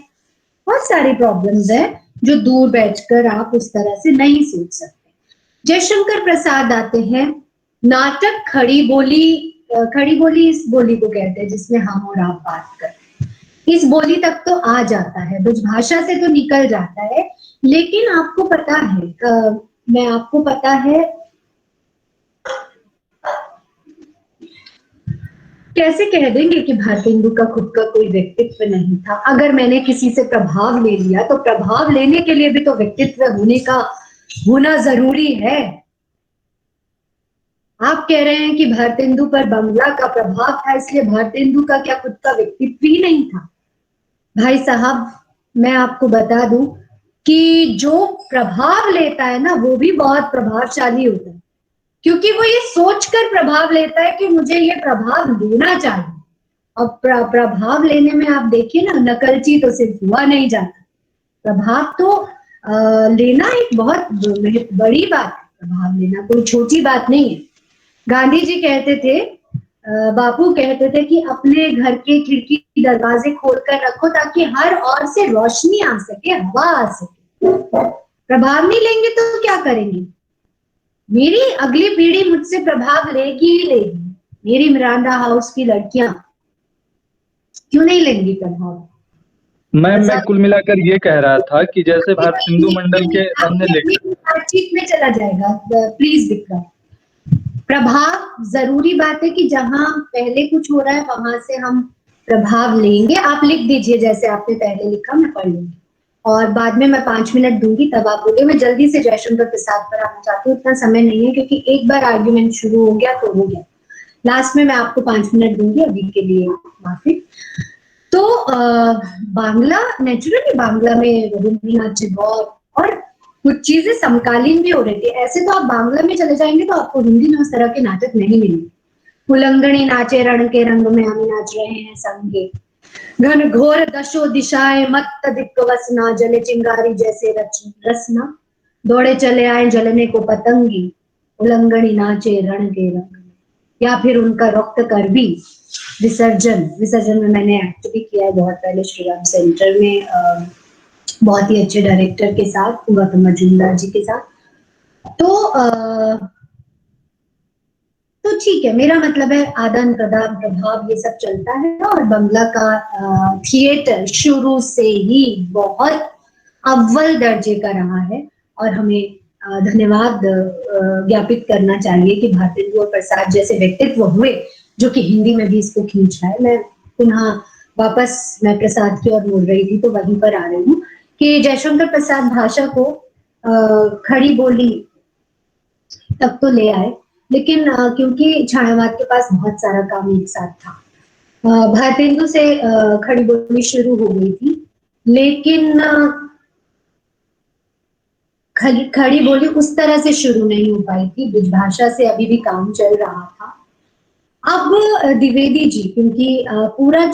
बहुत सारी प्रॉब्लम्स है जो दूर बैठकर आप उस तरह से नहीं सोच सकते। जयशंकर प्रसाद आते हैं। नाटक खड़ी बोली इस बोली को कहते हैं जिसमें हम और आप बात करते हैं। इस बोली तक तो आ जाता है, ब्रजभाषा से तो निकल जाता है, लेकिन आपको पता है, मैं आपको पता है कैसे कह देंगे कि भारतेंदु का खुद का कोई व्यक्तित्व नहीं था। अगर मैंने किसी से प्रभाव ले लिया तो प्रभाव लेने के लिए भी तो व्यक्तित्व होना जरूरी है। आप कह रहे हैं कि भारतेंदु पर बंगला का प्रभाव था, इसलिए भारतेंदु का क्या खुद का व्यक्तित्व ही नहीं था? भाई साहब, मैं आपको बता दूं कि जो प्रभाव लेता है ना, वो भी बहुत प्रभावशाली होता है, क्योंकि वो ये सोचकर प्रभाव लेता है कि मुझे ये प्रभाव लेना चाहिए। अब प्रभाव लेने में आप देखिए ना, नकलची तो सिर्फ हुआ नहीं जाता, प्रभाव तो लेना एक बहुत बड़ी बात है। प्रभाव लेना कोई छोटी बात नहीं है। गांधी जी कहते थे, बापू कहते थे कि अपने घर के खिड़की दरवाजे खोलकर रखो ताकि हर ओर से रोशनी आ सके, हवा आ सके। प्रभाव नहीं लेंगे तो क्या करेंगे? मेरी अगली पीढ़ी मुझसे प्रभाव लेगी ही लेगी। मेरी मिरांडा हाउस की लड़कियां क्यों नहीं लेंगी प्रभाव? मैं कुल मिलाकर ये कह रहा था कि जैसे भारतेंदु मंडल के अन्य लेखक, बातचीत में चला जाएगा, प्लीज विक्रम। प्रभाव जरूरी बात है कि जहां पहले कुछ हो रहा है वहां से हम प्रभाव लेंगे। आप लिख दीजिए जैसे आपने पहले लिखा, मैं पढ़ लूंगी और बाद में मैं 5 मिनट दूंगी, तब आप बोलिए। मैं जल्दी से जयशंकर प्रसाद पर आना चाहती हूँ, इतना समय नहीं है, क्योंकि एक बार आर्ग्यूमेंट शुरू हो गया तो हो गया। लास्ट में मैं आपको 5 मिनट दूंगी, अभी के लिए माफी। तो बांग्ला, नेचुरली बांग्ला में रविंद्रनाथ टैगोर और कुछ चीजें समकालीन भी हो रही थी। ऐसे तो आप बांग्ला में चले जाएंगे तो आपको हिंदी में उस तरह के नाटक नहीं मिलेंगे। उल्लंघनी नाचे रण के रंग में हम नाच रहे हैं संगे, घन घोर दशो दिशाएं मत दिक्क वसना, जले चिंगारी जैसे रसना, दौड़े चले आए जलने को पतंगी, उल्लंघनी नाचे रण के रंग में। या फिर उनका रक्त कर भी विसर्जन में मैंने एक्ट भी किया है बहुत पहले श्री राम सेंटर में, बहुत ही अच्छे डायरेक्टर के साथ, गौतम मजूमदार जी के साथ। तो ठीक है, मेरा मतलब है आदान प्रदान, प्रभाव, ये सब चलता है। और बंगला का थिएटर शुरू से ही बहुत अव्वल दर्जे का रहा है और हमें धन्यवाद ज्ञापित करना चाहिए कि भारतेंदु और प्रसाद जैसे व्यक्तित्व हुए जो कि हिंदी में भी इसको खींच रहा है। मैं पुनः वापस मैं प्रसाद की ओर मुड़ रही थी तो वहीं पर आ रही हूँ कि जयशंकर प्रसाद भाषा को खड़ी बोली तक तो ले आए, लेकिन क्योंकि छायावाद के पास बहुत सारा काम एक साथ था, भारतेंदु से खड़ी बोली शुरू हो गई थी, लेकिन खड़ी बोली उस तरह से शुरू नहीं हो पाई थी। ब्रजभाषा से अभी भी काम चल रहा था। अब द्विवेदी जी, क्योंकि पूरा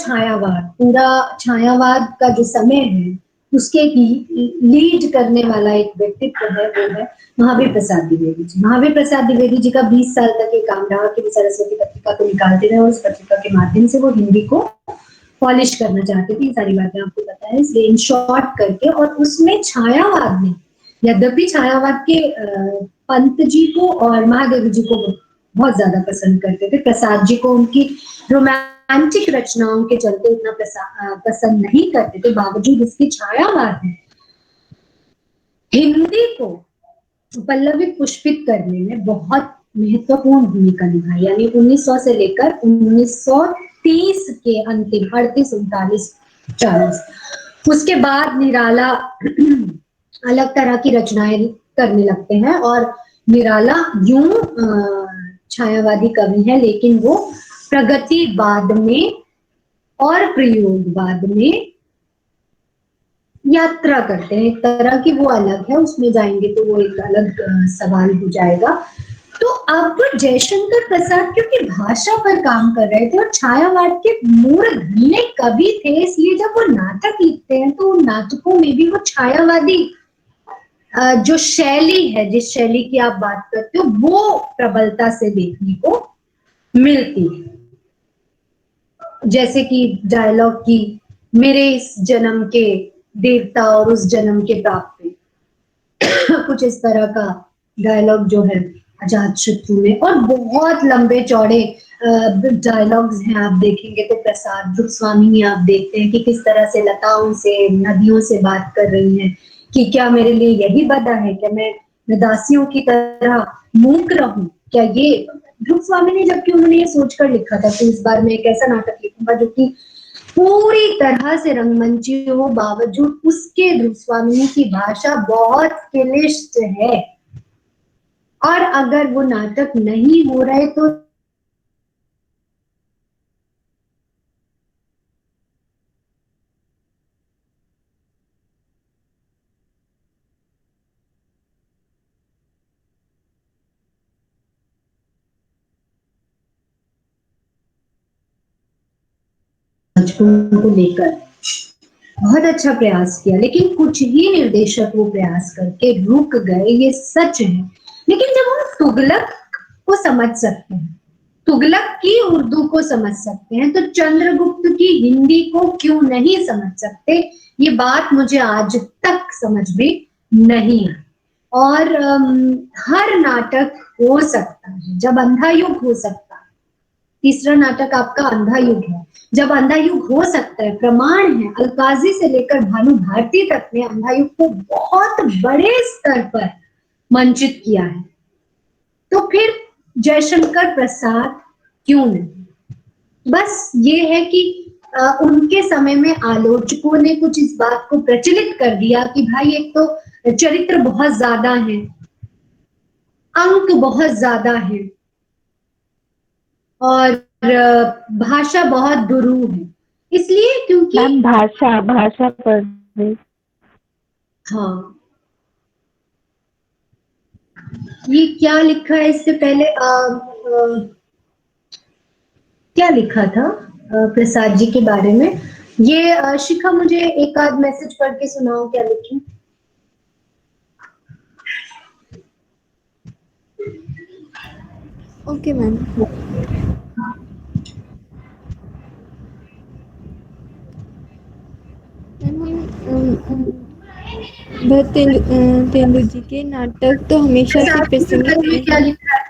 छायावाद का जो समय है उसके लीड करने वाला एक व्यक्तित्व है, वो है महावीर प्रसाद द्विवेदी जी। महावीर प्रसाद द्विवेदी जी का 20 साल तक ये काम रहा कि सरस्वती पत्रिका को निकालते रहे और उस पत्रिका के माध्यम से वो हिंदी को पॉलिश करना चाहते थे। सारी बातें आपको पता है, इसलिए इन शॉर्ट करके। और उसमें छायावाद में, यद्यपि छायावाद के पंत जी को और महादेव जी को बहुत ज्यादा पसंद करते थे, प्रसाद जी को उनकी रोमांटिक रचनाओं के चलते उतना पसंद नहीं करते थे, बावजूद इसकी छायावाद में हिंदी को पल्लवी पुष्पित करने में बहुत महत्वपूर्ण भूमिका निभाई। यानी 1900 से लेकर 1930 के अंतिम 38, 39, 40, उसके बाद निराला अलग तरह की रचनाएं करने लगते हैं। और निराला यूं छायावादी कवि है, लेकिन वो प्रगतिवाद में और प्रयोगवाद में यात्रा करते हैं। एक तरह की वो अलग है, उसमें जाएंगे तो वो एक अलग सवाल हो जाएगा। तो अब जयशंकर प्रसाद क्योंकि भाषा पर काम कर रहे थे और छायावाद के मूर्धन्य कवि थे, इसलिए जब वो नाटक लिखते हैं तो उन नाटकों में भी वो छायावादी जो शैली है, जिस शैली की आप बात करते हो, वो प्रबलता से देखने को मिलती है। जैसे कि डायलॉग की मेरे इस जन्म के देवता और उस जन्म के प्राप्त, कुछ इस तरह का डायलॉग जो है अजातशत्रु में। और बहुत लंबे चौड़े डायलॉग्स हैं, आप देखेंगे तो प्रसाद रुक्स्वामी आप देखते हैं कि किस तरह से लताओं से, नदियों से बात कर रही हैं कि क्या मेरे लिए यही बदा है, क्या मैं दासियों की तरह मूक रहूं, क्या ये रुक्स्वामी ने, जबकि उन्होंने ये सोचकर लिखा था कि इस बार मैं एक ऐसा नाटक लिखूंगा जो कि पूरी तरह से रंगमंची हो, बावजूद उसके रुक्स्वामी की भाषा बहुत क्लिष्ट है, और अगर वो नाटक नहीं हो रहे तो को लेकर बहुत अच्छा प्रयास किया, लेकिन कुछ ही निर्देशक वो प्रयास करके रुक गए, ये सच है। लेकिन जब हम तुगलक को समझ सकते हैं, तुगलक की उर्दू को समझ सकते हैं, तो चंद्रगुप्त की हिंदी को क्यों नहीं समझ सकते? ये बात मुझे आज तक समझ में नहीं आई। और हर नाटक हो सकता है जब अंधा युग हो सकता है। तीसरा नाटक आपका अंधा युग है। जब अंधा युग हो सकता है, प्रमाण है, अलकाजी से लेकर भानु भारती तक ने अंधा युग को बहुत बड़े स्तर पर मंचित किया है, तो फिर जयशंकर प्रसाद क्यों नहीं? बस ये है कि उनके समय में आलोचकों ने कुछ इस बात को प्रचलित कर दिया कि भाई एक तो चरित्र बहुत ज्यादा है, अंक बहुत ज्यादा है, और भाषा बहुत दुरूह है, इसलिए क्योंकि मैम भाषा पर हाँ, ये क्या लिखा है इससे पहले? क्या लिखा था प्रसाद जी के बारे में? ये शिखा मुझे एक आध मैसेज पढ़ के सुनाओ, क्या लिखे? Okay ma'am. तेंदु जी के नाटक तो हमेशा से प्रचलित क्या लिखा है?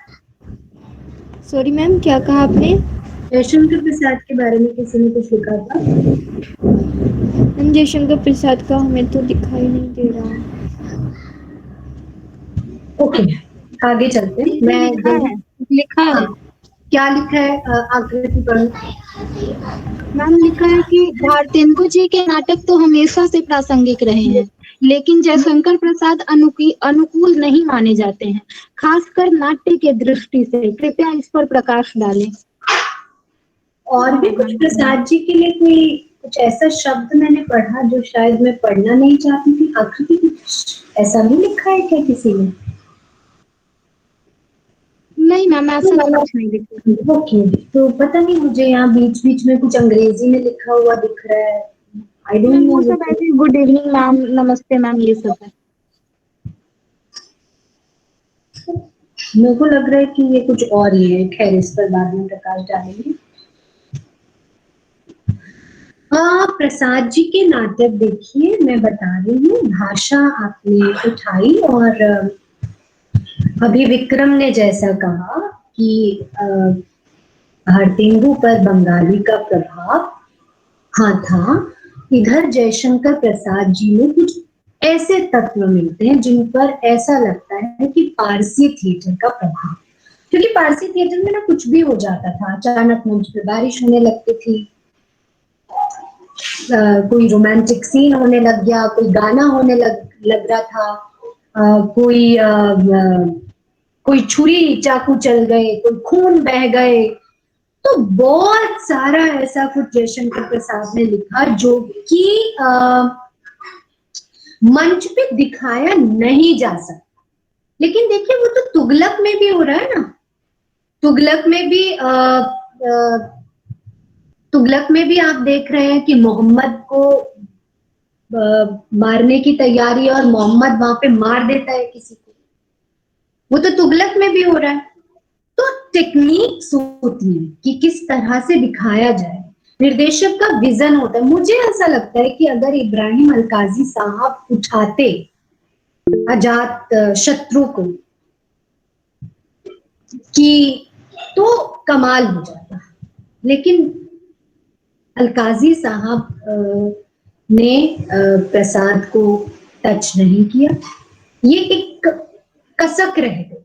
सॉरी मैम, क्या कहा आपने? जयशंकर प्रसाद के बारे में किसी ने कुछ लिखा था? मैम जयशंकर प्रसाद का हमें तो दिखाई नहीं दे रहा। ओके, आगे चलते हैं। मैं लिखा है। क्या लिखा है? आकृति पढ़ो। मैम लिखा है कि भारतेंदु जी के नाटक तो हमेशा से प्रासंगिक रहे हैं, लेकिन जयशंकर प्रसाद अनुकूल नहीं माने जाते हैं, खासकर नाट्य के दृष्टि से। कृपया इस पर प्रकाश डालें। और भी कुछ प्रसाद जी के लिए कोई कुछ ऐसा शब्द मैंने पढ़ा जो शायद मैं पढ़ना नहीं चाहती थी? आकृति कुछ ऐसा नहीं लिखा है क्या किसी ने? नहीं मैम, ऐसा कुछ नहीं लिखा। ओके, तो पता नहीं, मुझे यहाँ बीच बीच में कुछ अंग्रेजी में लिखा हुआ दिख रहा है। I don't know. Good evening ma'am, नमस्ते मैम, ये सब है। मेरे को लग रहा है कि ये कुछ और ही है। खैर, इस पर बाद में प्रकाश डालेंगे। प्रसाद जी के नाटक देखिए, मैं बता रही हूँ, भाषा आपने उठाई, और अभी विक्रम ने जैसा कहा कि भारतेंदु पर बंगाली का प्रभाव हाँ था, इधर जयशंकर प्रसाद जी में कुछ ऐसे तत्व मिलते हैं जिन पर ऐसा लगता है कि पारसी थिएटर का प्रभाव, क्योंकि पारसी थिएटर में ना कुछ भी हो जाता था। अचानक मंच पे बारिश होने लगती थी, कोई रोमांटिक सीन होने लग गया, कोई गाना होने लग रहा था, कोई छुरी चाकू चल गए, कोई खून बह गए। तो बहुत सारा ऐसा कुछ जयशंकर प्रसाद ने लिखा जो कि मंच पे दिखाया नहीं जा सकता। लेकिन देखिए, वो तो तुगलक में भी हो रहा है ना। तुगलक में भी आप देख रहे हैं कि मोहम्मद को मारने की तैयारी, और मोहम्मद वहां पे मार देता है किसी को। वो तो तुगलक में भी हो रहा है। तो टेक्निक्स होती है कि किस तरह से दिखाया जाए, निर्देशक का विजन होता है। मुझे ऐसा लगता है कि अगर इब्राहिम अलकाजी साहब उठाते अजात शत्रु को कि तो कमाल हो जाता। लेकिन अलकाजी साहब ने प्रसाद को टच नहीं किया। ये एक कसक रह गई।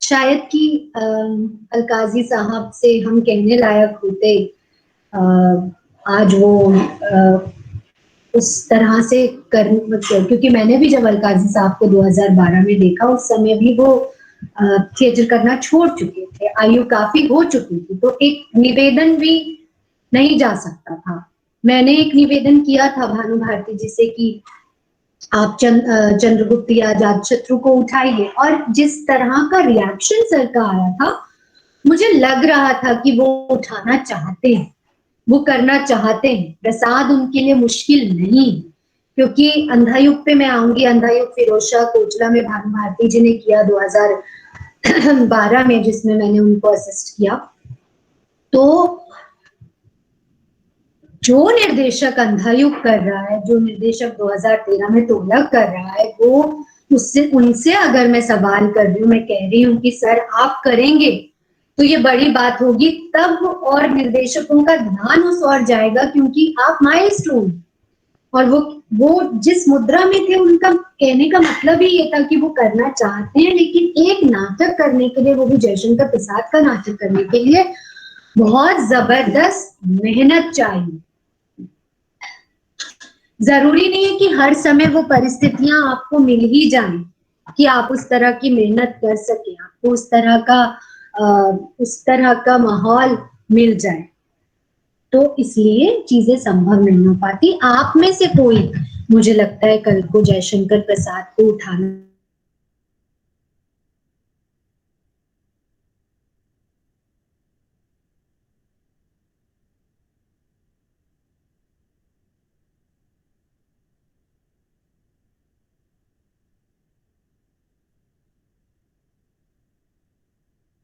शायद कि अलकाजी साहब से हम कहने लायक होते, आज वो उस तरह से कर, क्योंकि मैंने भी जब अलकाजी साहब को 2012 में देखा, उस समय भी वो थिएटर करना छोड़ चुके थे, आयु काफी हो चुकी थी, तो एक निवेदन भी नहीं जा सकता था। मैंने एक निवेदन किया था भानु भारती जी से कि आप चंद्रगुप्त या अजातशत्रु को उठाइए, और जिस तरह का रिएक्शन सर का आया था, मुझे लग रहा था कि वो उठाना चाहते हैं, वो करना चाहते हैं। प्रसाद उनके लिए मुश्किल नहीं, क्योंकि अंधा युग पे मैं आऊंगी। अंधा युग फिरोजशाह कोटला में भानु भारती जी ने किया 2012 में, जिसमें मैंने उनको असिस्ट किया। तो जो निर्देशक अंधा युग कर रहा है, जो निर्देशक 2013 में तुगलक कर रहा है, वो उनसे अगर मैं सवाल कर रही हूँ, मैं कह रही हूँ कि सर आप करेंगे तो ये बड़ी बात होगी, तब और निर्देशकों का ध्यान उस ओर जाएगा, क्योंकि आप माइलस्टोन, और वो जिस मुद्रा में थे, उनका कहने का मतलब ही ये था कि वो करना चाहते हैं, लेकिन एक नाटक करने के लिए, वो भी जयशंकर प्रसाद का नाटक करने के लिए बहुत जबरदस्त मेहनत चाहिए। जरूरी नहीं है कि हर समय वो परिस्थितियां आपको मिल ही जाएं कि आप उस तरह की मेहनत कर सके, आपको उस तरह का माहौल मिल जाए, तो इसलिए चीजें संभव नहीं हो पाती। आप में से कोई, मुझे लगता है, कल को जयशंकर प्रसाद को उठाना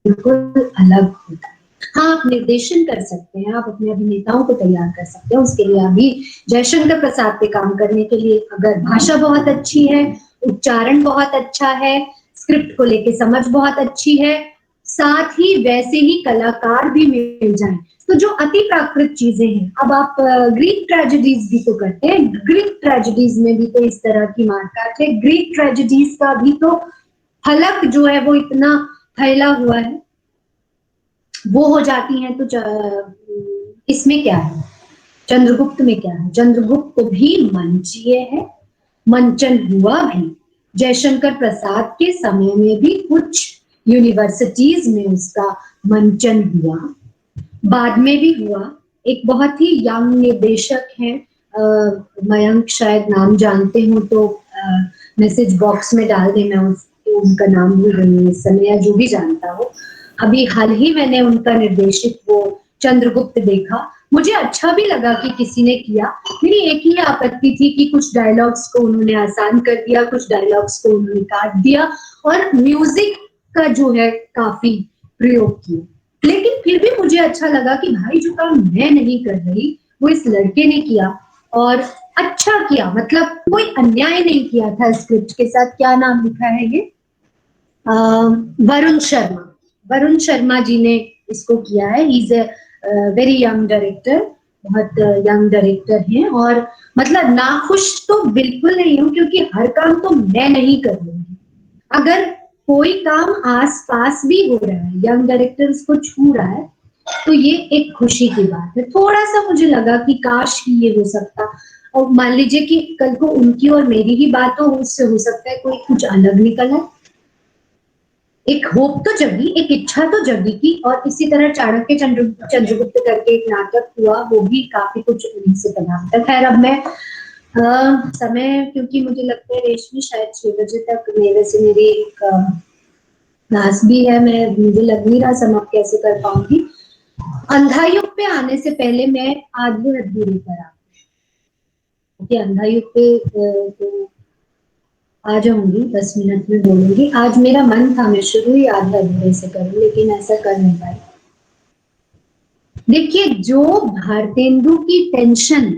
बिल्कुल अलग होता है। हाँ, आप निर्देशन कर सकते हैं, आप अपने अभिनेताओं को तैयार कर सकते हैं, उसके लिए अभी जयशंकर प्रसाद पे काम करने के लिए अगर भाषा बहुत अच्छी है, उच्चारण बहुत अच्छा है, स्क्रिप्ट को लेके समझ बहुत अच्छी है, साथ ही वैसे ही कलाकार भी मिल जाएं, तो जो अति प्राकृत चीजें हैं, अब आप ग्रीक ट्रेजेडीज भी तो करते हैं, ग्रीक ट्रेजेडीज में भी तो इस तरह की मारकाट है, ग्रीक ट्रेजेडीज का भी तो फलक जो है वो इतना फैला हुआ है, वो हो जाती हैं। तो इसमें क्या है, चंद्रगुप्त में क्या है, चंद्रगुप्त भी मंचीय है, मंचन हुआ भी। जयशंकर प्रसाद के समय में भी कुछ यूनिवर्सिटीज में उसका मंचन हुआ, बाद में भी हुआ। एक बहुत ही यंग निर्देशक हैं, मयंक, शायद नाम जानते हो तो मैसेज बॉक्स में डाल देना, उनका नाम भूल रही हूँ इस समय, या जो भी जानता हो। अभी हाल ही मैंने उनका निर्देशित वो चंद्रगुप्त देखा, मुझे अच्छा भी लगा कि किसी ने किया। मेरी एक ही आपत्ति थी कि कुछ डायलॉग्स को उन्होंने आसान कर दिया, कुछ डायलॉग्स को उन्होंने काट दिया, और म्यूजिक का जो है काफी प्रयोग किया। लेकिन फिर भी मुझे अच्छा लगा कि भाई जो काम मैं नहीं कर रही वो इस लड़के ने किया, और अच्छा किया, मतलब कोई अन्याय नहीं किया था स्क्रिप्ट के साथ। क्या नाम लिखा है ये, वरुण शर्मा, वरुण शर्मा जी ने इसको किया है। He is a very young director, बहुत यंग डायरेक्टर हैं, और मतलब नाखुश तो बिल्कुल नहीं हूँ, क्योंकि हर काम तो मैं नहीं कर रही हूँ। अगर कोई काम आस पास भी हो रहा है, यंग डायरेक्टर इसको छू रहा है, तो ये एक खुशी की बात है। थोड़ा सा मुझे लगा कि काश ही ये हो सकता, और मान लीजिए कि कल को उनकी और मेरी ही बात हो, उससे हो सकता है कोई कुछ अलग निकल आए। एक होप तो जगी, एक इच्छा तो जगी की, और इसी तरह चाणक्य चंद्रगुप्त करके एक नाटक हुआ, वो भी काफी कुछ उन्हीं से प्रभावित है। खैर, अब मैं समय, क्योंकि मुझे लगता है रेशमी शायद 6 बजे तक मेरे से मेरी एक क्लास भी है, मुझे लग नहीं रहा समाप्त कैसे कर पाऊंगी। अंधा युग पे आने से पहले मैं आधी अधूरी पर क्योंकि अंधा युग पे तो आ जाऊंगी, 10 मिनट में बोलूंगी। आज मेरा मन था मैं शुरू ही आधा अधूरे से करूं, लेकिन ऐसा कर नहीं पाई। देखिए, जो भारतेंदु की टेंशन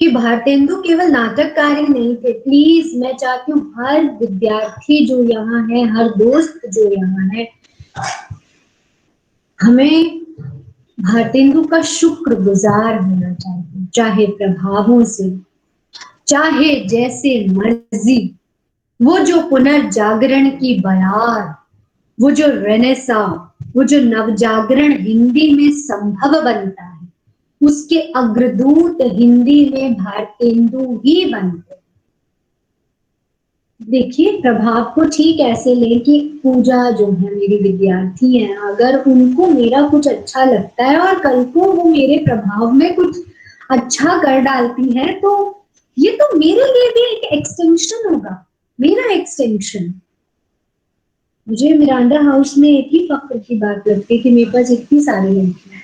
कि भारतेंदु केवल नाटककार ही नहीं थे। प्लीज मैं चाहती हूँ हर विद्यार्थी जो यहाँ है, हर दोस्त जो यहाँ है, हमें भारतेंदु का शुक्रगुजार होना चाहिए, चाहे प्रभावों से, चाहे जैसे मर्जी। वो जो पुनर्जागरण की बयार, वो जो रेनेसा, वो जो नवजागरण हिंदी में संभव बनता है, उसके अग्रदूत हिंदी में भारतेंदु ही बनते। देखिए, प्रभाव को ठीक ऐसे लें कि पूजा जो है मेरी विद्यार्थी है, अगर उनको मेरा कुछ अच्छा लगता है और कल को वो मेरे प्रभाव में कुछ अच्छा कर डालती है, तो ये तो मेरे लिए भी एक एक्सटेंशन होगा, मेरा एक्सटेंशन। मुझे मिरांडा हाउस में एक ही फक्र की बात लगती है कि मेरे पास इतनी सारी लड़कियां हैं,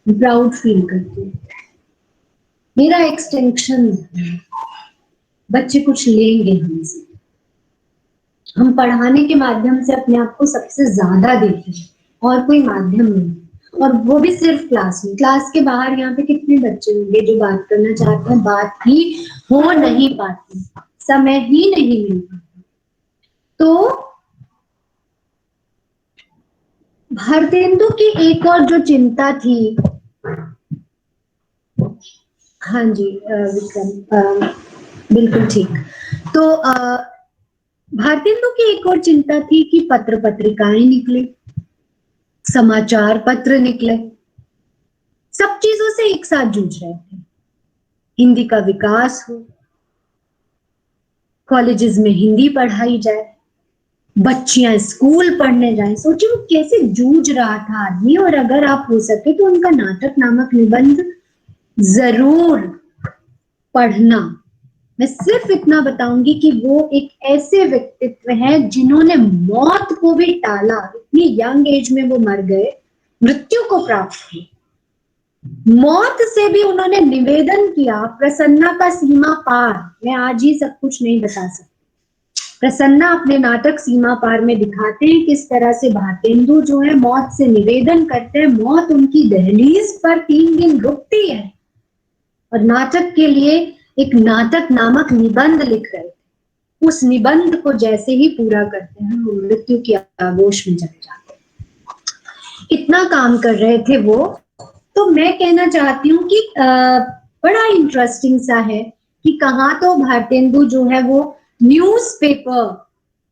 प्राउड फील करती हूँ, मेरा एक्सटेंशन। बच्चे कुछ लेंगे हमसे, हम पढ़ाने के माध्यम से अपने आप को सबसे ज्यादा देते हैं और कोई माध्यम नहीं, और वो भी सिर्फ क्लास में। क्लास के बाहर यहाँ पे कितने बच्चे होंगे जो बात करना चाहते हैं, बात ही हो नहीं पाती, समय ही नहीं मिल पाता। तो भारतेंदु की एक और जो चिंता थी, हाँ जी विक्रम, बिल्कुल ठीक। तो भारतेंदु की एक और चिंता थी कि पत्र पत्रिकाएं निकले, समाचार पत्र निकले, सब चीजों से एक साथ जूझ रहे थे। हिंदी का विकास हो, कॉलेजेस में हिंदी पढ़ाई जाए, बच्चियां स्कूल पढ़ने जाएं। सोचिए वो कैसे जूझ रहा था आदमी। और अगर आप हो सके तो उनका नाटक नामक निबंध जरूर पढ़ना। मैं सिर्फ इतना बताऊंगी कि वो एक ऐसे व्यक्तित्व है जिन्होंने मौत को भी टाला, इतनी यंग एज में वो मर गए, मृत्यु को प्राप्त किया, मौत से भी उन्होंने निवेदन किया, प्रसन्ना का सीमा पार। मैं आज ही सब कुछ नहीं बता सकती, प्रसन्ना अपने नाटक सीमा पार में दिखाते हैं किस तरह से भारतेंदु जो है मौत से निवेदन करते हैं, मौत उनकी दहलीज पर 3 दिन रुकती है और नाटक के लिए एक नाटक नामक निबंध लिख रहे थे। उस निबंध को जैसे ही पूरा करते हैं वो मृत्यु की आगोश में चले जाते हैं। इतना काम कर रहे थे वो। तो मैं कहना चाहती हूँ कि बड़ा इंटरेस्टिंग सा है कि कहाँ तो भारतेंदु जो है वो न्यूज़पेपर,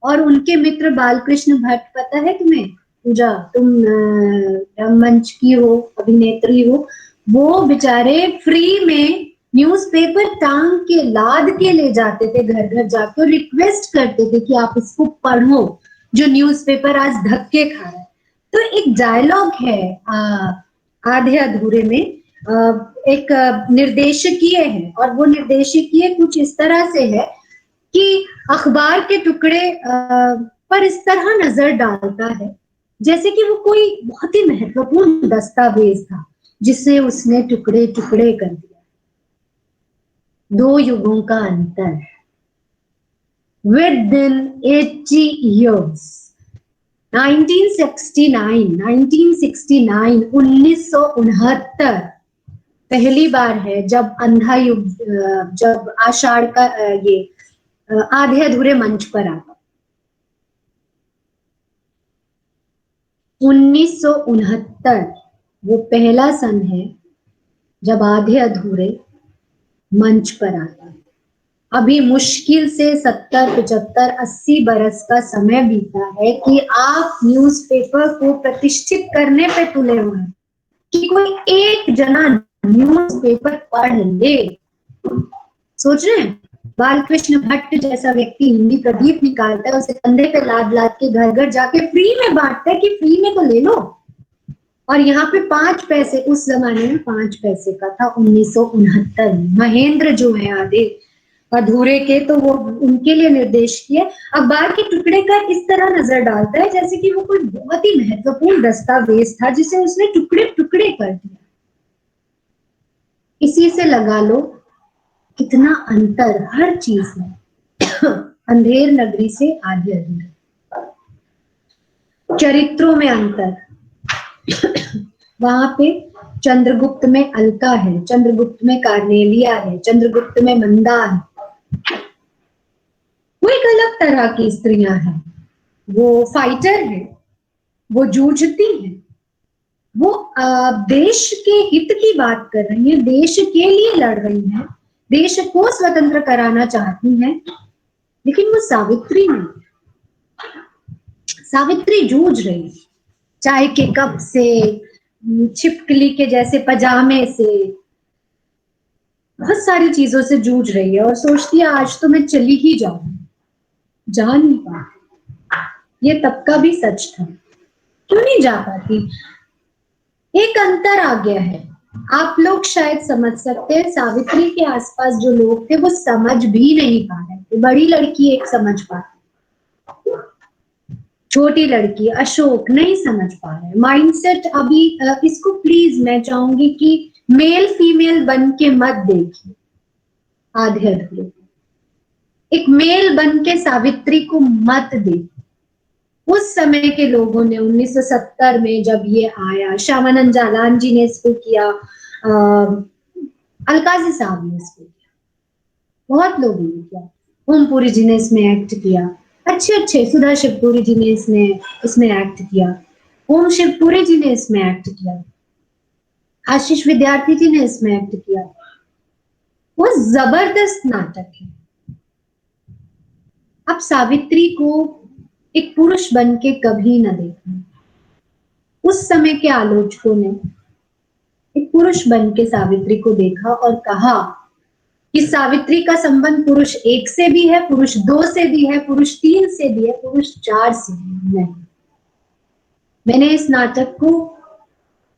और उनके मित्र बालकृष्ण भट्ट, पता है तुम्हें पूजा, तुम रंगमंच की हो, अभिनेत्री हो, वो बेचारे फ्री में न्यूज़पेपर टांग के लाद के ले जाते थे, घर घर जाकर रिक्वेस्ट करते थे कि आप इसको पढ़ो जो न्यूज़पेपर आज धक्के खा रहा है। तो एक डायलॉग है आधे अधूरे में, एक निर्देशकीय है, और वो निर्देशकीय कुछ इस तरह से है कि अखबार के टुकड़े पर इस तरह नजर डालता है जैसे कि वो कोई बहुत ही महत्वपूर्ण दस्तावेज था जिसे उसने टुकड़े टुकड़े कर दिया। 2 युगों का अंतर within 80 years, 1969 पहली बार है जब अंधा युग, जब आषाढ़ का ये आधे अधूरे मंच पर आता। 1969 वो पहला सन है जब आधे अधूरे मंच पर आता। अभी मुश्किल से 70, 75, 80 बरस का समय बीता है कि आप न्यूज़पेपर को प्रतिष्ठित करने पे तुले हुए हैं कि कोई एक जना न्यूज़पेपर पढ़ ले। सोच रहे हैं, बालकृष्ण भट्ट जैसा व्यक्ति हिंदी प्रदीप निकालता है, उसे कंधे पे लाद लाद के घर घर जाके फ्री में बांटता है कि फ्री में तो ले लो। और यहाँ पे 5 पैसे, उस जमाने में 5 पैसे का था 1969 में। महेंद्र जो है आधे अधूरे के, तो वो उनके लिए निर्देश किए। अखबार के टुकड़े का इस तरह नजर डालता है जैसे कि वो कोई बहुत ही महत्वपूर्ण दस्तावेज था जिसे उसने टुकड़े टुकड़े कर दिया। इसी से लगा लो कितना अंतर हर चीज में, अंधेर नगरी से आधे अधूरे, चरित्रों में अंतर, वहां पे चंद्रगुप्त में अलका है, चंद्रगुप्त में कार्नेलिया है, चंद्रगुप्त में मंदा है। वो एक अलग तरह की स्त्रियां हैं, वो फाइटर है, वो जूझती है, वो देश के हित की बात कर रही है, देश के लिए लड़ रही है, देश को स्वतंत्र कराना चाहती है, लेकिन वो सावित्री नहीं। सावित्री जूझ रही है, चाय के कप से, छिपकली के जैसे पजामे से, बहुत सारी चीजों से जूझ रही है और सोचती है आज तो मैं चली ही जाऊं, जा नहीं पाती। ये तब का भी सच था, क्यों नहीं जा पाती? एक अंतर आ गया है, आप लोग शायद समझ सकते हैं, सावित्री के आसपास जो लोग थे वो समझ भी नहीं पा रहे थे। बड़ी लड़की एक समझ पाती, छोटी लड़की अशोक नहीं समझ पा रहे माइंडसेट। अभी इसको प्लीज मैं चाहूंगी कि मेल फीमेल बन के मत देखिए आधे अधूरे, एक मेल बन के सावित्री को मत देखिए। उस समय के लोगों ने 1970 में जब ये आया, श्यामानंद जालान जी ने इसको किया, अलकाजी साहब ने इसको किया, बहुत लोगों ने किया, ओमपुरी जी ने इसमें एक्ट किया, अच्छे सुधा शिवपुरी जी ने इसमें एक्ट किया, ओम शिवपुरी जी ने इसमें एक्ट किया, आशीष विद्यार्थी जी ने इसमें एक्ट किया। वो जबरदस्त नाटक है। अब सावित्री को एक पुरुष बन के कभी न देखना। उस समय के आलोचकों ने एक पुरुष बन के सावित्री को देखा और कहा कि सावित्री का संबंध पुरुष 1 से भी है, पुरुष 2 से भी है, पुरुष 3 से भी है, पुरुष 4 से भी है। मैंने इस नाटक को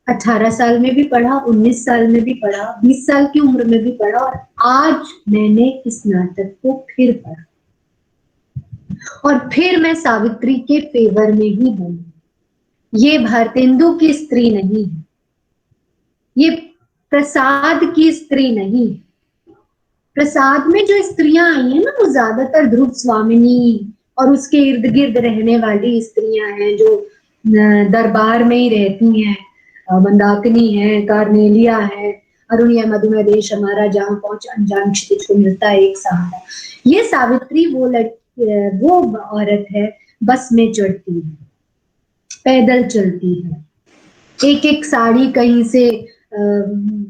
18 साल में भी पढ़ा, 19 साल में भी पढ़ा, 20 साल की उम्र में भी पढ़ा और आज मैंने इस नाटक को फिर पढ़ा और फिर मैं सावित्री के फेवर में ही बोलूं। ये भारतेंदु की स्त्री नहीं है, ये प्रसाद की स्त्री नहीं है। प्रसाद में जो स्त्रियां आई हैं ना, वो ज्यादातर ध्रुव स्वामिनी और उसके इर्द गिर्द रहने वाली स्त्रियां हैं जो दरबार में ही रहती हैं। मंदाकिनी है, कार्नेलिया है, अरुणिया मधुमेह देश हमारा, जहां पहुंच अनजान क्षितिज को मिलता है एक सहारा। ये सावित्री वो औरत है, बस में चढ़ती है, पैदल चलती है, एक साड़ी कहीं से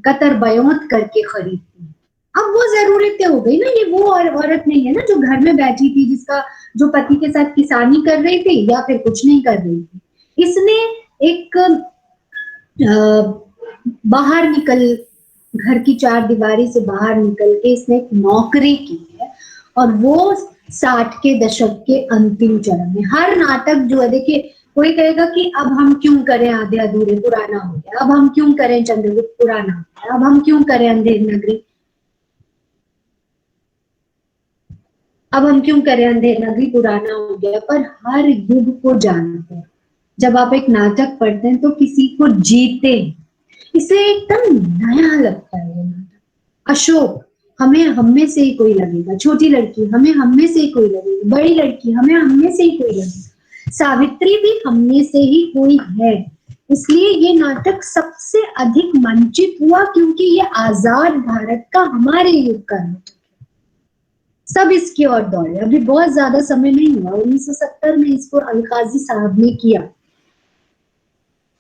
कतर बयोत करके खरीदती है। अब वो जरूरतें हो गई ना, ये वो औरत नहीं है ना जो घर में बैठी थी, जो पति के साथ किसानी कर रही थी या फिर कुछ नहीं कर रही थी। इसने एक बाहर निकल, घर की 4 दीवारी से बाहर निकल के इसने एक नौकरी की है और वो 60 के दशक के अंतिम चरण में। हर नाटक जो है, देखिए कोई कहेगा कि अब हम क्यों करें आधे अधूरे, पुराना हो गया, अब हम क्यों करें चंद्रगुप्त, पुराना हो गया, अब हम क्यों करें अंधेर नगरी, अब हम क्यों करें अंधेर नगरी, पुराना हो गया। पर हर युग को जानते हैं, जब आप एक नाटक पढ़ते हैं तो किसी को जीते हैं, इसे एकदम नया लगता है ये नाटक। अशोक हमें हमें से ही कोई लगेगा, छोटी लड़की हमें हमें से ही कोई लगेगी, बड़ी लड़की हमें हमें से ही कोई लगेगा, सावित्री भी हमें से ही कोई है। इसलिए ये नाटक सबसे अधिक मंचित हुआ क्योंकि ये आजाद भारत का, हमारे युग का नाटक है। सब इसकी ओर दौड़े। अभी बहुत ज्यादा समय नहीं हुआ, 1970 में इसको अलकाजी साहब ने किया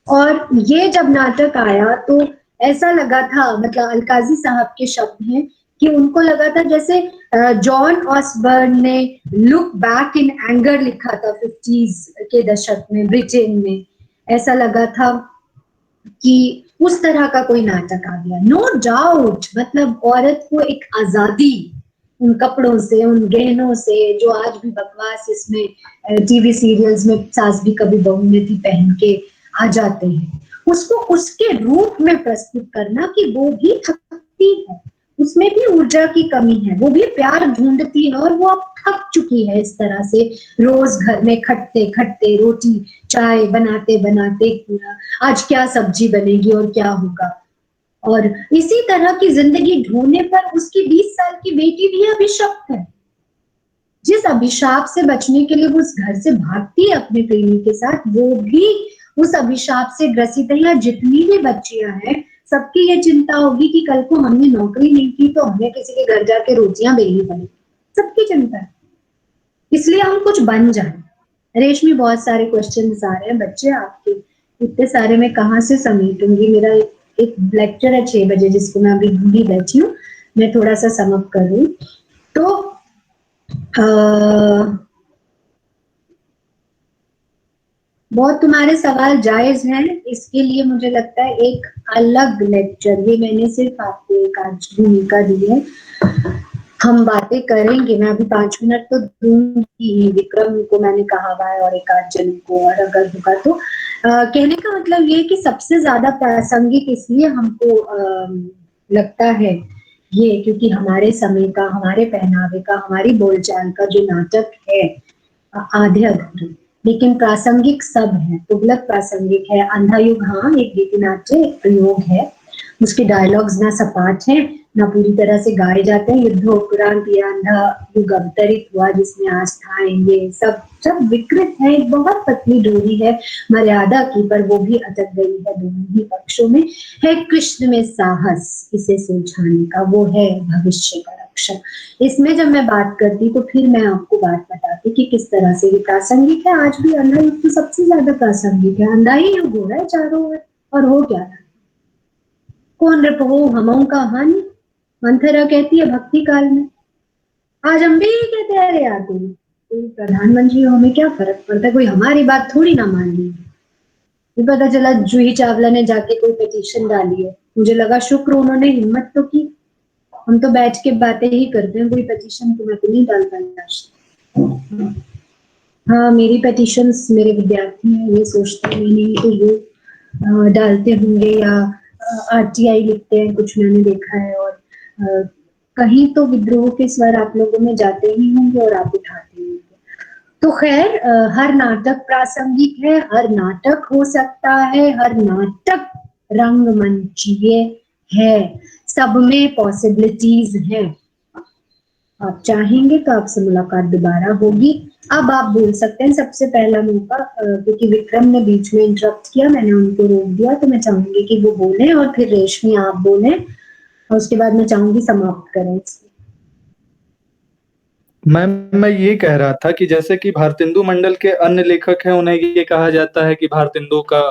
और ये जब नाटक आया तो ऐसा लगा था, मतलब अलकाजी साहब के शब्द हैं कि उनको लगा था जैसे जॉन ऑसबर्न ने लुक बैक इन एंगर लिखा था 50s के दशक में ब्रिटेन में। ऐसा लगा था कि उस तरह का कोई नाटक आ गया। नो डाउट, मतलब औरत को एक आजादी उन कपड़ों से, उन गहनों से, जो आज भी बकवास इसमें टीवी सीरियल्स में सास भी कभी बहू में थी पहन के आ जाते हैं, उसको उसके रूप में प्रस्तुत करना कि वो भी थकती है, उसमें भी ऊर्जा की कमी है, वो भी प्यार ढूंढती है और वो अब थक चुकी है इस तरह से रोज घर में खटते खटते, रोटी चाय बनाते बनाते, आज क्या सब्जी बनेगी और क्या होगा। और इसी तरह की जिंदगी ढूंढने पर उसकी 20 साल की बेटी भी अभिशप्त है। जिस अभिशाप से बचने के लिए वो उस घर से भागती है अपने प्रेमी के साथ, वो भी उस अभिशाप से ग्रसित है। या जितनी भी बच्चियां हैं सबकी ये चिंता होगी कि कल को हमने नौकरी नहीं की तो हमें किसी के घर जाके रोटियां बेलनी पड़ेगी, सबकी चिंता है। इसलिए हम कुछ बन जाए। रेशमी, बहुत सारे क्वेश्चंस आ रहे हैं बच्चे आपके, इतने सारे मैं कहाँ से समेटूंगी। मेरा एक लेक्चर है 6 बजे जिसको मैं अभी भूली बैठी हूँ, मैं थोड़ा सा समअप करूँ तो बहुत तुम्हारे सवाल जायज हैं, इसके लिए मुझे लगता है एक अलग लेक्चर, ये मैंने सिर्फ आपको एक आज भूमिका दी है, हम बातें करेंगे। मैं अभी 5 मिनट तो दूंगी, विक्रम को मैंने कहा हुआ है और एक आध जन को, और अगर होगा तो कहने का मतलब ये कि सबसे ज्यादा प्रासंगिक इसलिए हमको लगता है ये, क्योंकि हमारे समय का, हमारे पहनावे का, हमारी बोलचाल का जो नाटक है आधे अधूरे, लेकिन प्रासंगिक सब है। तुगलक प्रासंगिक है, अंधा युग हाँ एक गीतिनाट्य एक प्रयोग है, उसके डायलॉग्स ना सपाट हैं ना पूरी तरह से गाए जाते हैं। युद्धोपरांत या अंधा युग अवतरित हुआ जिसमें आस्थाएं ये सब विकृत है, एक बहुत पतली डोरी है मर्यादा की, पर वो भी अटक गई है दोनों ही पक्षों में। है कृष्ण में साहस इसे सुलझाने का, वो है भविष्य का रक्षक। इसमें जब मैं बात करती तो फिर मैं आपको बात बताती कि किस तरह से ये प्रासंगिक है। आज भी अंधा युग तो सबसे ज्यादा प्रासंगिक है, अंधा ही युग हो रहा है चारों ओर, और हो क्या रहा है। कौन रपो हमों का हानि, मंथरा कहती है भक्ति काल में, आज हम भी कहते हैं अरे यार कोई प्रधानमंत्री हो, हमें क्या फर्क पड़ता है, कोई हमारी बात थोड़ी ना मान ली। पता चला जूही चावला ने जाके कोई पिटीशन डाली है, मुझे लगा शुक्र उन्होंने हिम्मत तो की, हम तो बैठ के बातें ही करते हैं, कोई पिटीशन तो मैं तो नहीं डाल पाई। हाँ मेरी पिटीशंस मेरे विद्यार्थी हैं, ये सोचते हैं नहीं तो ये डालते होंगे या आरटीआई लिखते हैं, कुछ मैंने देखा है, और कहीं तो विद्रोह के स्वर आप लोगों में जाते ही होंगे और आप उठाते होंगे। तो खैर हर नाटक प्रासंगिक है, हर नाटक हो सकता है, हर नाटक रंगमंचीय है, सब में पॉसिबिलिटीज हैं। आप चाहेंगे तो आपसे मुलाकात दोबारा होगी। अब आप बोल सकते हैं, सबसे पहला मौका, क्योंकि विक्रम ने बीच में इंटरप्ट किया, मैंने उनको रोक दिया, तो मैं चाहूंगी कि वो बोले और फिर रेशमी आप बोले और उसके बाद मैं चाहूंगी समाप्त करें। मैम मैं ये कह रहा था कि जैसे कि भारतेंदु मंडल के अन्य लेखक हैं, उन्हें ये कहा जाता है कि भारतेंदु का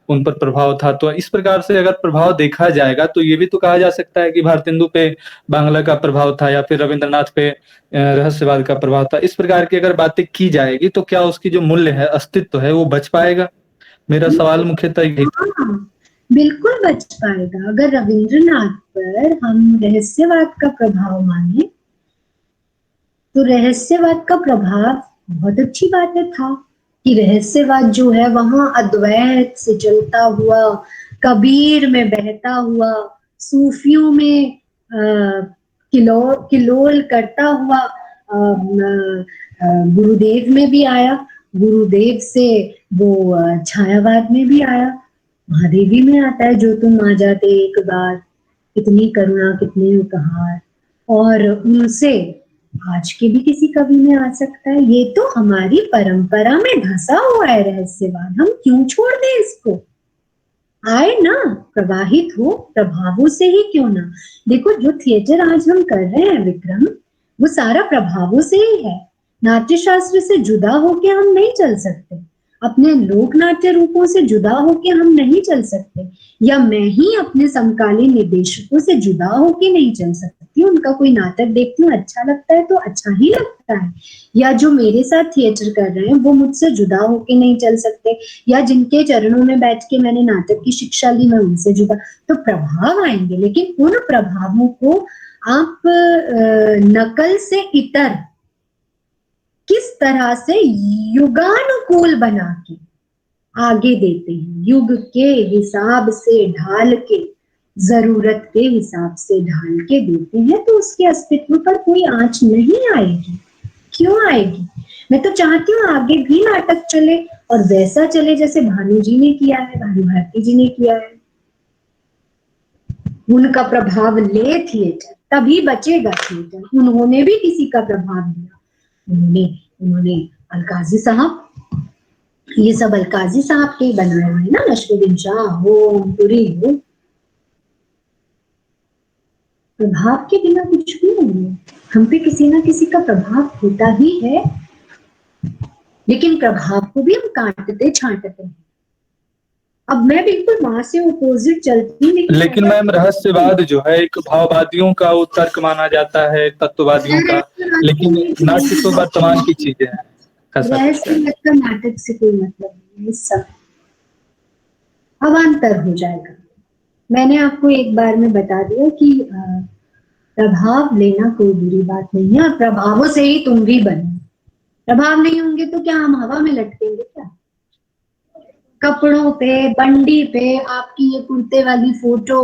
उन पर प्रभाव था, तो इस प्रकार से अगर प्रभाव देखा जाएगा तो ये भी तो कहा जा सकता है कि भारतेंदु पे बांग्ला का प्रभाव था या फिर रविंद्रनाथ पे रहस्यवाद का प्रभाव था। इस प्रकार की अगर बातें की जाएगी तो क्या उसकी जो मूल्य है, अस्तित्व है, वो बच पाएगा? मेरा सवाल मुख्यतः यही था। बिल्कुल बच पाएगा। अगर रविंद्रनाथ पर हम रहस्यवाद का प्रभाव माने तो रहस्यवाद का प्रभाव बहुत अच्छी बात है था कि रहस्यवाद जो है वहां अद्वैत से चलता हुआ, कबीर में बहता हुआ, सूफियों में किलोल करता हुआ गुरुदेव में भी आया, गुरुदेव से वो छायावाद में भी आया, महादेवी में आता है, जो तुम आ जाते एक बार, कितनी करुणा कितने उपहार, और उनसे आज के भी किसी कवि में आ सकता है। ये तो हमारी परंपरा में धंसा हुआ है रहस्यवाद, हम क्यों छोड़ दें इसको? आए ना, प्रवाहित हो प्रभावों से ही क्यों ना। देखो जो थिएटर आज हम कर रहे हैं विक्रम, वो सारा प्रभावों से ही है। नाट्य शास्त्र से जुदा होके हम नहीं चल सकते, अपने लोक नाट्य रूपों से जुदा होके हम नहीं चल सकते, या मैं ही अपने समकालीन निर्देशकों से जुदा होके नहीं चल सकती। उनका कोई नाटक देखती हूँ अच्छा लगता है तो अच्छा ही लगता है, या जो मेरे साथ थिएटर कर रहे हैं वो मुझसे जुदा होके नहीं चल सकते, या जिनके चरणों में बैठ के मैंने नाटक की शिक्षा ली मैं उनसे जुदा। तो प्रभाव आएंगे, लेकिन उन प्रभावों को आप नकल से इतर किस तरह से युगानुकूल बना के आगे देते हैं, युग के हिसाब से ढाल के, जरूरत के हिसाब से ढाल के देते हैं, तो उसके अस्तित्व पर कोई आंच नहीं आएगी। क्यों आएगी? मैं तो चाहती हूँ आगे भी नाटक चले और वैसा चले जैसे भानु जी ने किया है, भानु भारती जी ने किया है। उनका प्रभाव ले थिएटर, तभी बचेगा थिएटर। उन्होंने भी किसी का प्रभाव लिया, उन्होंने अलकाजी साहब, ये सब अलकाजी साहब के बनाए हुए ना, नशरुद्दीन शाह हो, पुरी हो, प्रभाव के बिना कुछ भी नहीं है। हम पे किसी ना किसी का प्रभाव होता ही है, लेकिन प्रभाव को भी हम काटते छांटते हैं। अब मैं बिल्कुल माँ से अपोजिट चलती हूँ, लेकिन मैम रहस्यवाद जो है एक भाववादियों का वो तर्क माना जाता है, तत्ववादियों का, लेकिन नाट्य तो वर्तमान की चीजें हैं। ऐसा रहस्यवाद का नाटक से कोई मतलब नहीं है, सब अवान्तर हो जाएगा। मैंने आपको एक बार में बता दिया कि प्रभाव लेना कोई बुरी बात नहीं है, और प्रभावों से ही तुम भी बनो। प्रभाव नहीं होंगे तो क्या हम हवा में लटकेंगे क्या? कपड़ों पे, बंडी पे आपकी ये कुर्ते वाली फोटो,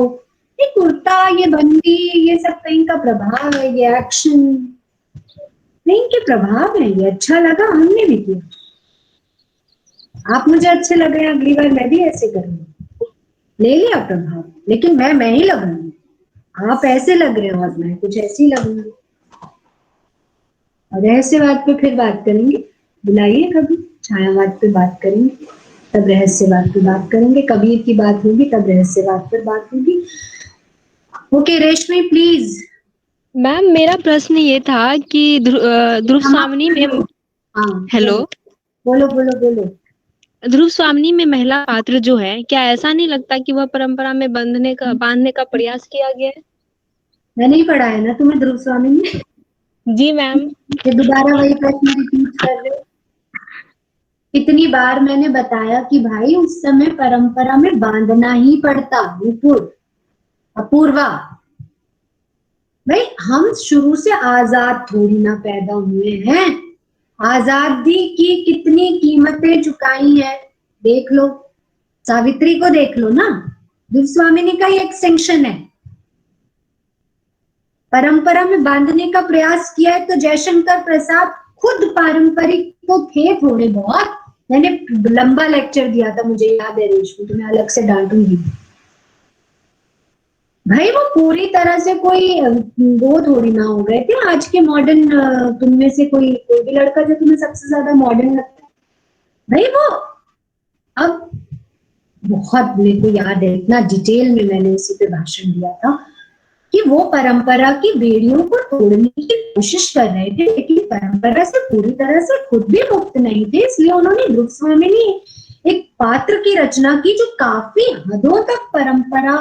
ये कुर्ता, ये बंडी, ये सब कहीं का प्रभाव है, ये एक्शन नहीं के प्रभाव है। ये अच्छा लगा, हमने भी किया। आप मुझे अच्छे लग रहे हैं, अगली बार मैं भी ऐसे करूंगी, ले लिया प्रभाव। लेकिन मैं ही लगूंगी, आप ऐसे लग रहे हो और मैं कुछ ऐसी लगूंगी। और रहस्यवाद पे फिर बात करेंगे, बुलाइए कभी, छायावाद पे बात करेंगे, तब रहस्यवाद पे बात करेंगे। कबीर की बात होगी तब रहस्यवाद पर बात होगी। ओके रेशमी प्लीज। मैम मेरा प्रश्न ये था कि ध्रुव स्वामिनी में हेलो, बोलो बोलो बोलो। ध्रुव स्वामिनी में महिला पात्र जो है, क्या ऐसा नहीं लगता कि वह परंपरा में बांधने का प्रयास किया गया है? मैंने ही पढ़ा है ना तुम्हें ध्रुव स्वामिनी। जी मैम। ये दोबारा वही प्रश्न रिपीट कर रहे हो। कितनी बार मैंने बताया कि भाई उस समय परंपरा में बांधना ही पड़ता। अपूर्वा भाई, हम शुरू से आजाद थोड़ी ना पैदा हुए हैं। आजादी की कितनी कीमतें चुकाई है, देख लो। सावित्री को देख लो ना, ध्रुव स्वामिनी का ही एक्सटेंशन है। परंपरा में बांधने का प्रयास किया है तो जयशंकर प्रसाद खुद पारंपरिक तो थे थोड़े बहुत। मैंने लंबा लेक्चर दिया था, मुझे याद है रेशमी, तुम्हें अलग से डांटूंगी भाई। वो पूरी तरह से कोई वो थोड़ी ना हो गए थे। आज के मॉडर्न तुम में से कोई भी लड़का जो तुम्हें सबसे ज्यादा मॉडर्न लगता है भाई, वो अब बहुत, मेरे को याद है इतना डिटेल में मैंने इसी पे भाषण दिया था कि वो परंपरा की बेड़ियों को तोड़ने की कोशिश कर रहे थे, लेकिन परंपरा से पूरी तरह से खुद भी मुक्त नहीं थे। इसलिए उन्होंने ध्रुव स्वामिनी एक पात्र की रचना की जो काफी हदों तक परंपरा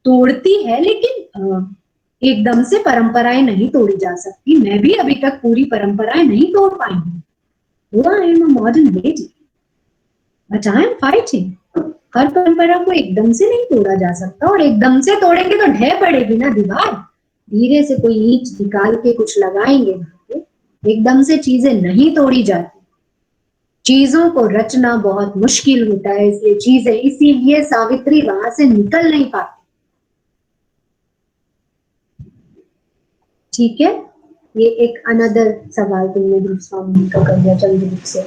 तोड़ती है, लेकिन एकदम से परंपराएं नहीं तोड़ी जा सकती। मैं भी अभी तक पूरी परंपराएं नहीं तोड़ पाई हूँ। I am a modern lady but I am fighting. हर परंपरा को एकदम से नहीं तोड़ा जा सकता, और एकदम से तोड़ेंगे तो ढह पड़ेगी ना दीवार। धीरे से कोई ईंट निकाल के कुछ लगाएंगे, एकदम से चीजें नहीं तोड़ी जाती। चीजों को रचना बहुत मुश्किल होता है, इसलिए चीजें, इसीलिए सावित्री वहां से निकल नहीं पाती। ठीक है, ये एक अनदर सवाल तुमने ध्रुव स्वामी का कर दिया चंद्रगुप्त से।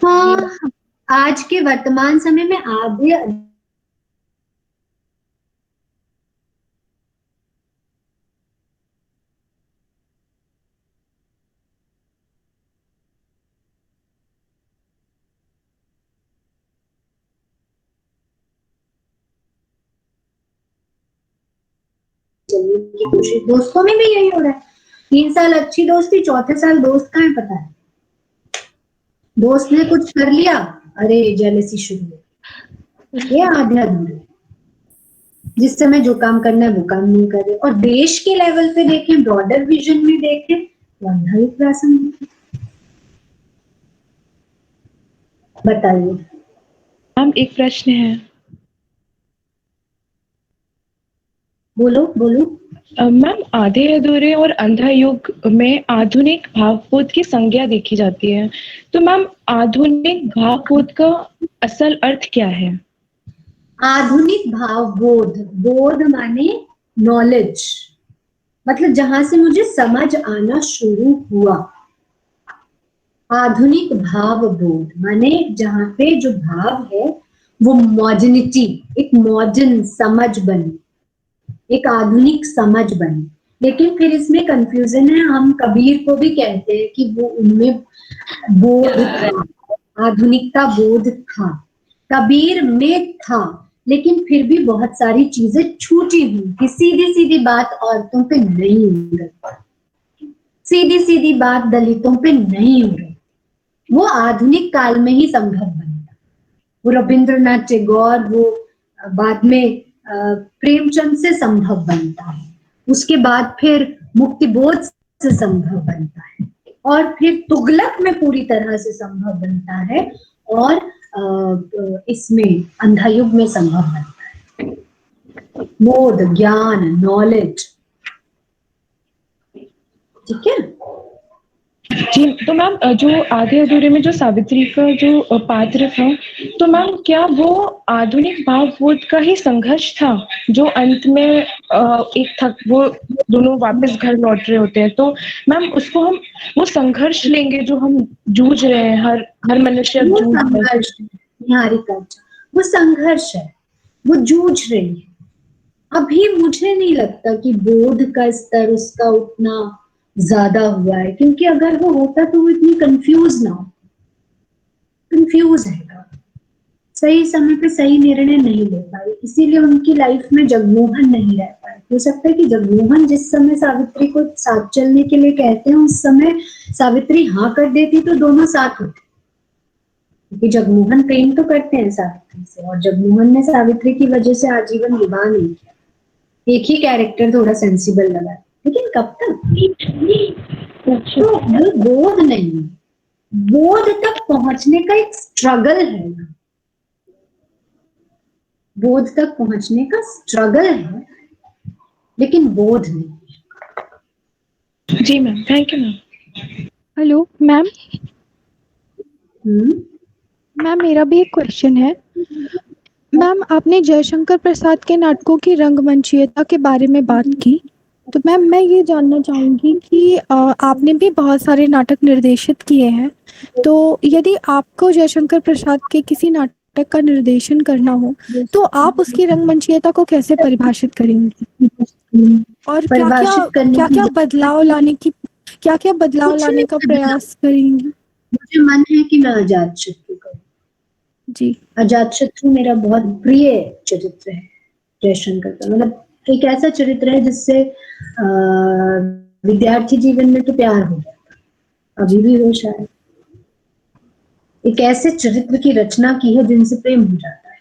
हाँ, आज के वर्तमान समय में आगे चलने की कोशिश, दोस्तों में भी यही हो रहा है। 3 साल अच्छी दोस्ती, चौथे साल दोस्त कहाँ है पता है। दोस्त ने कुछ कर लिया, अरे जेलसी शुरू है। ये आधे अधूरे, जिस समय जो काम करना है वो काम नहीं कर रहे। और देश के लेवल पे देखें, ब्रॉडर विजन में देखें तो अंधा ही प्रासंगिक। बताइए मैम, एक प्रश्न है। बोलो बोलो। मैम, आधे अधूरे और अंधा युग में आधुनिक भावबोध की संज्ञा देखी जाती है, तो मैम आधुनिक भावबोध का असल अर्थ क्या है? आधुनिक भावबोध, बोध माने नॉलेज, मतलब जहां से मुझे समझ आना शुरू हुआ। आधुनिक भावबोध माने जहां पे जो भाव है वो मॉडर्निटी, एक मॉडर्न समझ बने, एक आधुनिक समझ बने। लेकिन फिर इसमें कंफ्यूजन है, हम कबीर को भी कहते हैं कि वो उनमें बोध था, आधुनिकता बोध था, कबीर में था, लेकिन फिर भी बहुत सारी चीजें छूटी हुई कि सीधी सीधी बात औरतों पे नहीं हो रही, सीधी सीधी बात दलितों पे नहीं हो रही। वो आधुनिक काल में ही संभव बनता। वो रविंद्रनाथ टैगोर, वो बाद में प्रेमचंद से संभव बनता है, उसके बाद फिर मुक्तिबोध से संभव बनता है, और फिर तुगलक में पूरी तरह से संभव बनता है, और इसमें अंधा युग में संभव बनता है। बोध, ज्ञान, नॉलेज, ठीक है। जी, तो मैम जो आधे अधूरे में जो सावित्री का जो पात्र था, तो मैम क्या वो आधुनिक भावबोध का ही संघर्ष था जो अंत में एक था, वो दोनों वापस घर लौट रहे होते हैं, तो मैम उसको हम वो संघर्ष लेंगे जो हम जूझ रहे हैं, हर मनुष्य वो जूझ रहा है। संघर्ष है, निहारिका, वो संघर्ष है, वो जूझ रही है। अभी मुझे नहीं लगता कि बोध का स्तर उसका उतना ज्यादा हुआ है, क्योंकि अगर वो होता तो वो इतनी कंफ्यूज ना हो। कंफ्यूज है, सही समय पे सही निर्णय नहीं ले पाई, इसीलिए उनकी लाइफ में जगमोहन नहीं रह पाए। हो सकता है कि जगमोहन जिस समय सावित्री को साथ चलने के लिए कहते हैं, उस समय सावित्री हाँ कर देती तो दोनों साथ होते, क्योंकि जगमोहन प्रेम तो करते हैं सावित्री से, और जगमोहन ने सावित्री की वजह से आजीवन विवाह नहीं किया। एक ही कैरेक्टर थोड़ा सेंसिबल लगा, लेकिन कब तक? तो वो बोध नहीं, बोध तक पहुंचने का एक स्ट्रगल है, बोध तक पहुंचने का स्ट्रगल है, लेकिन बोध नहीं। जी ma'am, thank you ma'am. Hello ma'am. Ma'am मेरा भी एक क्वेश्चन है। मैम आपने जयशंकर प्रसाद के नाटकों की रंगमंचीयता के बारे में बात की, तो मैम मैं ये जानना चाहूँगी कि आपने भी बहुत सारे नाटक निर्देशित किए हैं, तो यदि आपको जयशंकर प्रसाद के किसी नाटक का निर्देशन करना हो तो आप उसकी रंगमंचीयता को कैसे परिभाषित करेंगी, और क्या क्या बदलाव लाने का प्रयास करेंगी? मुझे मन है कि मैं अजातशत्रु करूं। जी, अजातशत्रु मेरा बहुत प्रिय चरित्र है जयशंकर का। मतलब एक ऐसा चरित्र है जिससे विद्यार्थी जीवन में तो प्यार हो जाता, अभी भी हो शायद। एक ऐसे चरित्र की रचना की है जिनसे प्रेम हो जाता है,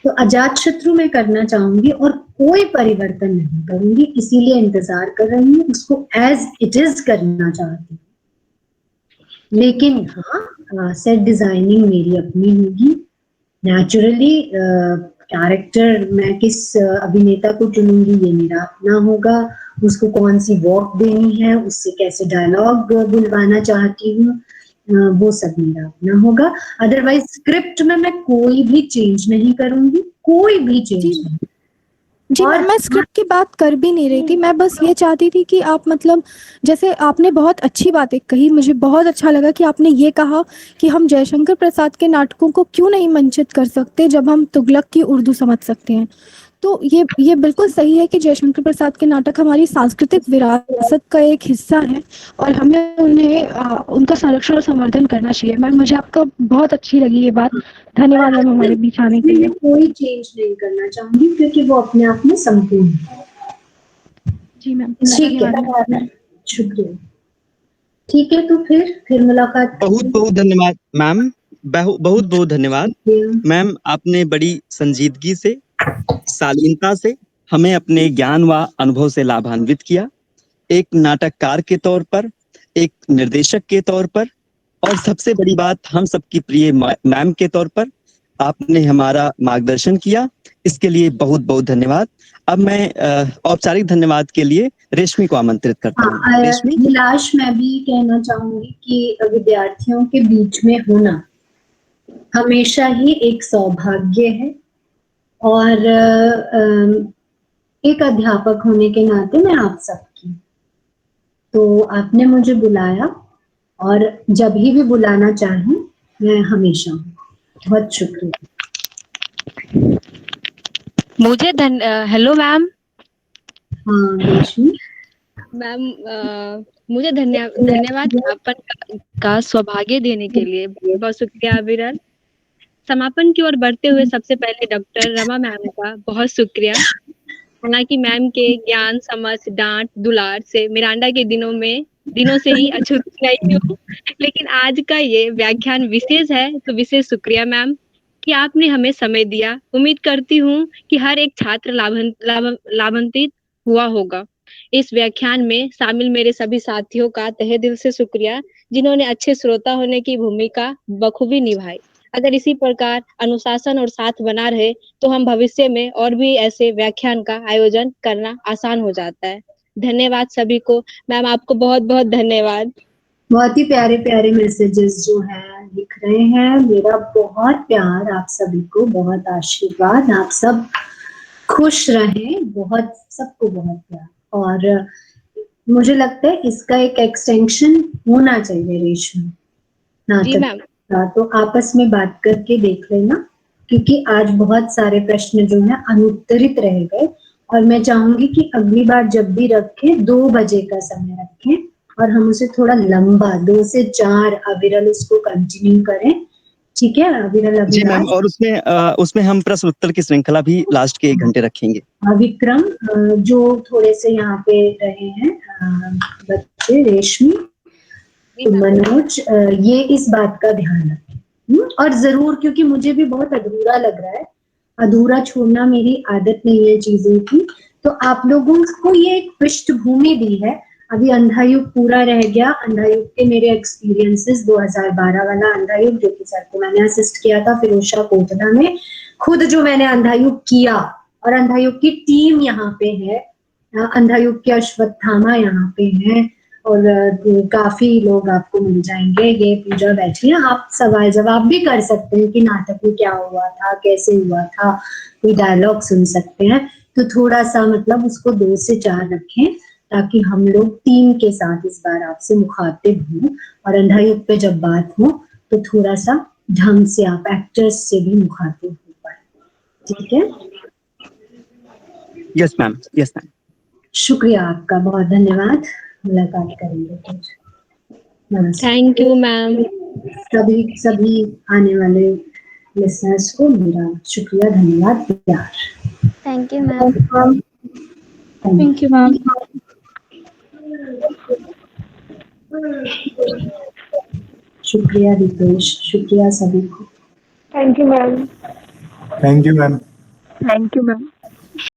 तो अजातशत्रु मैं करना चाहूंगी और कोई परिवर्तन नहीं करूंगी, इसीलिए इंतजार कर रही हूँ। उसको एज इट इज करना चाहती हूँ, लेकिन हाँ सेट डिजाइनिंग मेरी अपनी होगी। नेचुरली कैरेक्टर मैं किस अभिनेता को चुनूंगी ये मेरा अपना होगा, उसको कौन सी वॉक देनी है, उससे कैसे डायलॉग बुलवाना चाहती हूँ, वो सब मेरा अपना होगा। अदरवाइज स्क्रिप्ट में मैं कोई भी चेंज नहीं करूंगी, कोई भी चेंज नहीं। जी मैं स्क्रिप्ट की बात कर भी नहीं रही थी, मैं बस ये चाहती थी कि आप मतलब जैसे आपने बहुत अच्छी बातें कही, मुझे बहुत अच्छा लगा कि आपने ये कहा कि हम जयशंकर प्रसाद के नाटकों को क्यों नहीं मंचित कर सकते जब हम तुगलक की उर्दू समझ सकते हैं। तो ये बिल्कुल सही है कि जयशंकर प्रसाद के नाटक हमारी सांस्कृतिक विरासत का एक हिस्सा है और हमें उन्हें उनका संरक्षण और संवर्धन करना चाहिए। मैम मुझे आपका बहुत अच्छी लगी ये बात, धन्यवाद मैम हमारे बीच आने के लिए। कोई चेंज नहीं करना चाहूंगी क्योंकि वो अपने आप में संपूर्ण है। जी मैम, ठीक है, शुक्रिया। ठीक है, तो फिर मुलाकात। बहुत बहुत धन्यवाद मैम, बहुत बहुत धन्यवाद मैम। आपने बड़ी संजीदगी से, शालीनता से हमें अपने ज्ञान व अनुभव से लाभान्वित किया, एक नाटककार के तौर पर, एक निर्देशक के तौर पर, और सबसे बड़ी बात हम सबकी प्रिय मैम के तौर पर आपने हमारा मार्गदर्शन किया। इसके लिए बहुत बहुत धन्यवाद। अब मैं औपचारिक धन्यवाद के लिए रेशमी को आमंत्रित करता हूँ। रेशमी। विलास, मैं भी कहना चाहूंगी कि विद्यार्थियों के बीच में होना हमेशा ही एक सौभाग्य है, और एक अध्यापक होने के नाते मैं आप सबकी, तो आपने मुझे बुलाया और जब भी बुलाना चाहें मैं हमेशा हूँ। बहुत शुक्रिया। मुझे हेलो मैम। हाँ रेशमी मैम, मुझे धन्यवाद ज्ञापन का सौभाग्य देने के लिए बहुत शुक्रिया विरल। समापन की ओर बढ़ते हुए सबसे पहले डॉक्टर रमा मैम का बहुत शुक्रिया। हालांकि मैम के ज्ञान, समझ, डांट, दुलार से मिरांडा के दिनों से ही अछूत नहीं हूँ, लेकिन आज का ये व्याख्यान विशेष है, तो विशेष शुक्रिया मैम कि आपने हमें समय दिया। उम्मीद करती हूँ कि हर एक छात्र लाभान्वित हुआ होगा। इस व्याख्यान में शामिल मेरे सभी साथियों का तहे दिल से शुक्रिया, जिन्होंने अच्छे श्रोता होने की भूमिका बखूबी निभाई। अगर इसी प्रकार अनुशासन और साथ बना रहे तो हम भविष्य में और भी ऐसे व्याख्यान का आयोजन करना आसान हो जाता है। धन्यवाद सभी को। मैम आपको बहुत बहुत धन्यवाद। बहुत ही प्यारे प्यारे मैसेजेस जो हैं लिख रहे हैं। मेरा बहुत प्यार आप सभी को, बहुत आशीर्वाद। आप सब खुश रहें, बहुत सबको बहुत प्यार। और मुझे लगता है इसका एक एक्सटेंशन होना चाहिए रेशमा जी नाटक मैम। का, तो आपस में बात करके देख लेना, क्योंकि आज बहुत सारे प्रश्न जो है अनुत्तरित रह गए। और मैं चाहूंगी कि अगली बार जब भी रखें 2 बजे का समय रखें और हम उसे थोड़ा लंबा 2 से 4 अविरल उसको कंटिन्यू करें। ठीक है अविरल? जी मैम, अभिलाष और उसमें हम प्रश्न उत्तर की श्रृंखला भी लास्ट के 1 घंटे रखेंगे। विक्रम जो थोड़े से यहाँ पे रहे हैं बच्चे, रेशमी, मनोज, ये इस बात का ध्यान रखें। और जरूर, क्योंकि मुझे भी बहुत अधूरा लग रहा है, अधूरा छोड़ना मेरी आदत नहीं है चीजों की, तो आप लोगों को ये एक पृष्ठभूमि दी है। अभी अंधा युग पूरा रह गया। अंधा युग के मेरे एक्सपीरियंसेस 2012 वाला अंधा युग जो कि सर को मैंने असिस्ट किया था फिरोजा कोटला में, खुद जो मैंने अंधा युग किया, और अंधा युग की टीम यहाँ पे है, अंधा युग के अश्वत्थामा यहाँ पे हैं, और काफी लोग आपको मिल जाएंगे। ये पूजा बैठी है, आप सवाल जवाब भी कर सकते हैं कि नाटक में क्या हुआ था, कैसे हुआ था, कोई डायलॉग सुन सकते हैं। तो थोड़ा सा मतलब उसको 2 से 4 रखें, ताकि हम लोग टीम के साथ इस बार आपसे मुखातिब हों, और अंधा युग पे जब बात हो तो थोड़ा सा ढंग से आप एक्टर्स से भी मुखातिब हो पाए। ठीक है? Yes ma'am, yes ma'am. शुक्रिया आपका, बहुत धन्यवाद। मुलाकात करेंगे फिर। नमस्ते। Thank you ma'am. सभी आने वाले लिसनर्स को मेरा शुक्रिया, धन्यवाद, प्यार। Thank you ma'am. Thank you ma'am. शुक्रिया दीपेश, शुक्रिया सभी को। Thank you ma'am. Thank you ma'am. Thank you ma'am.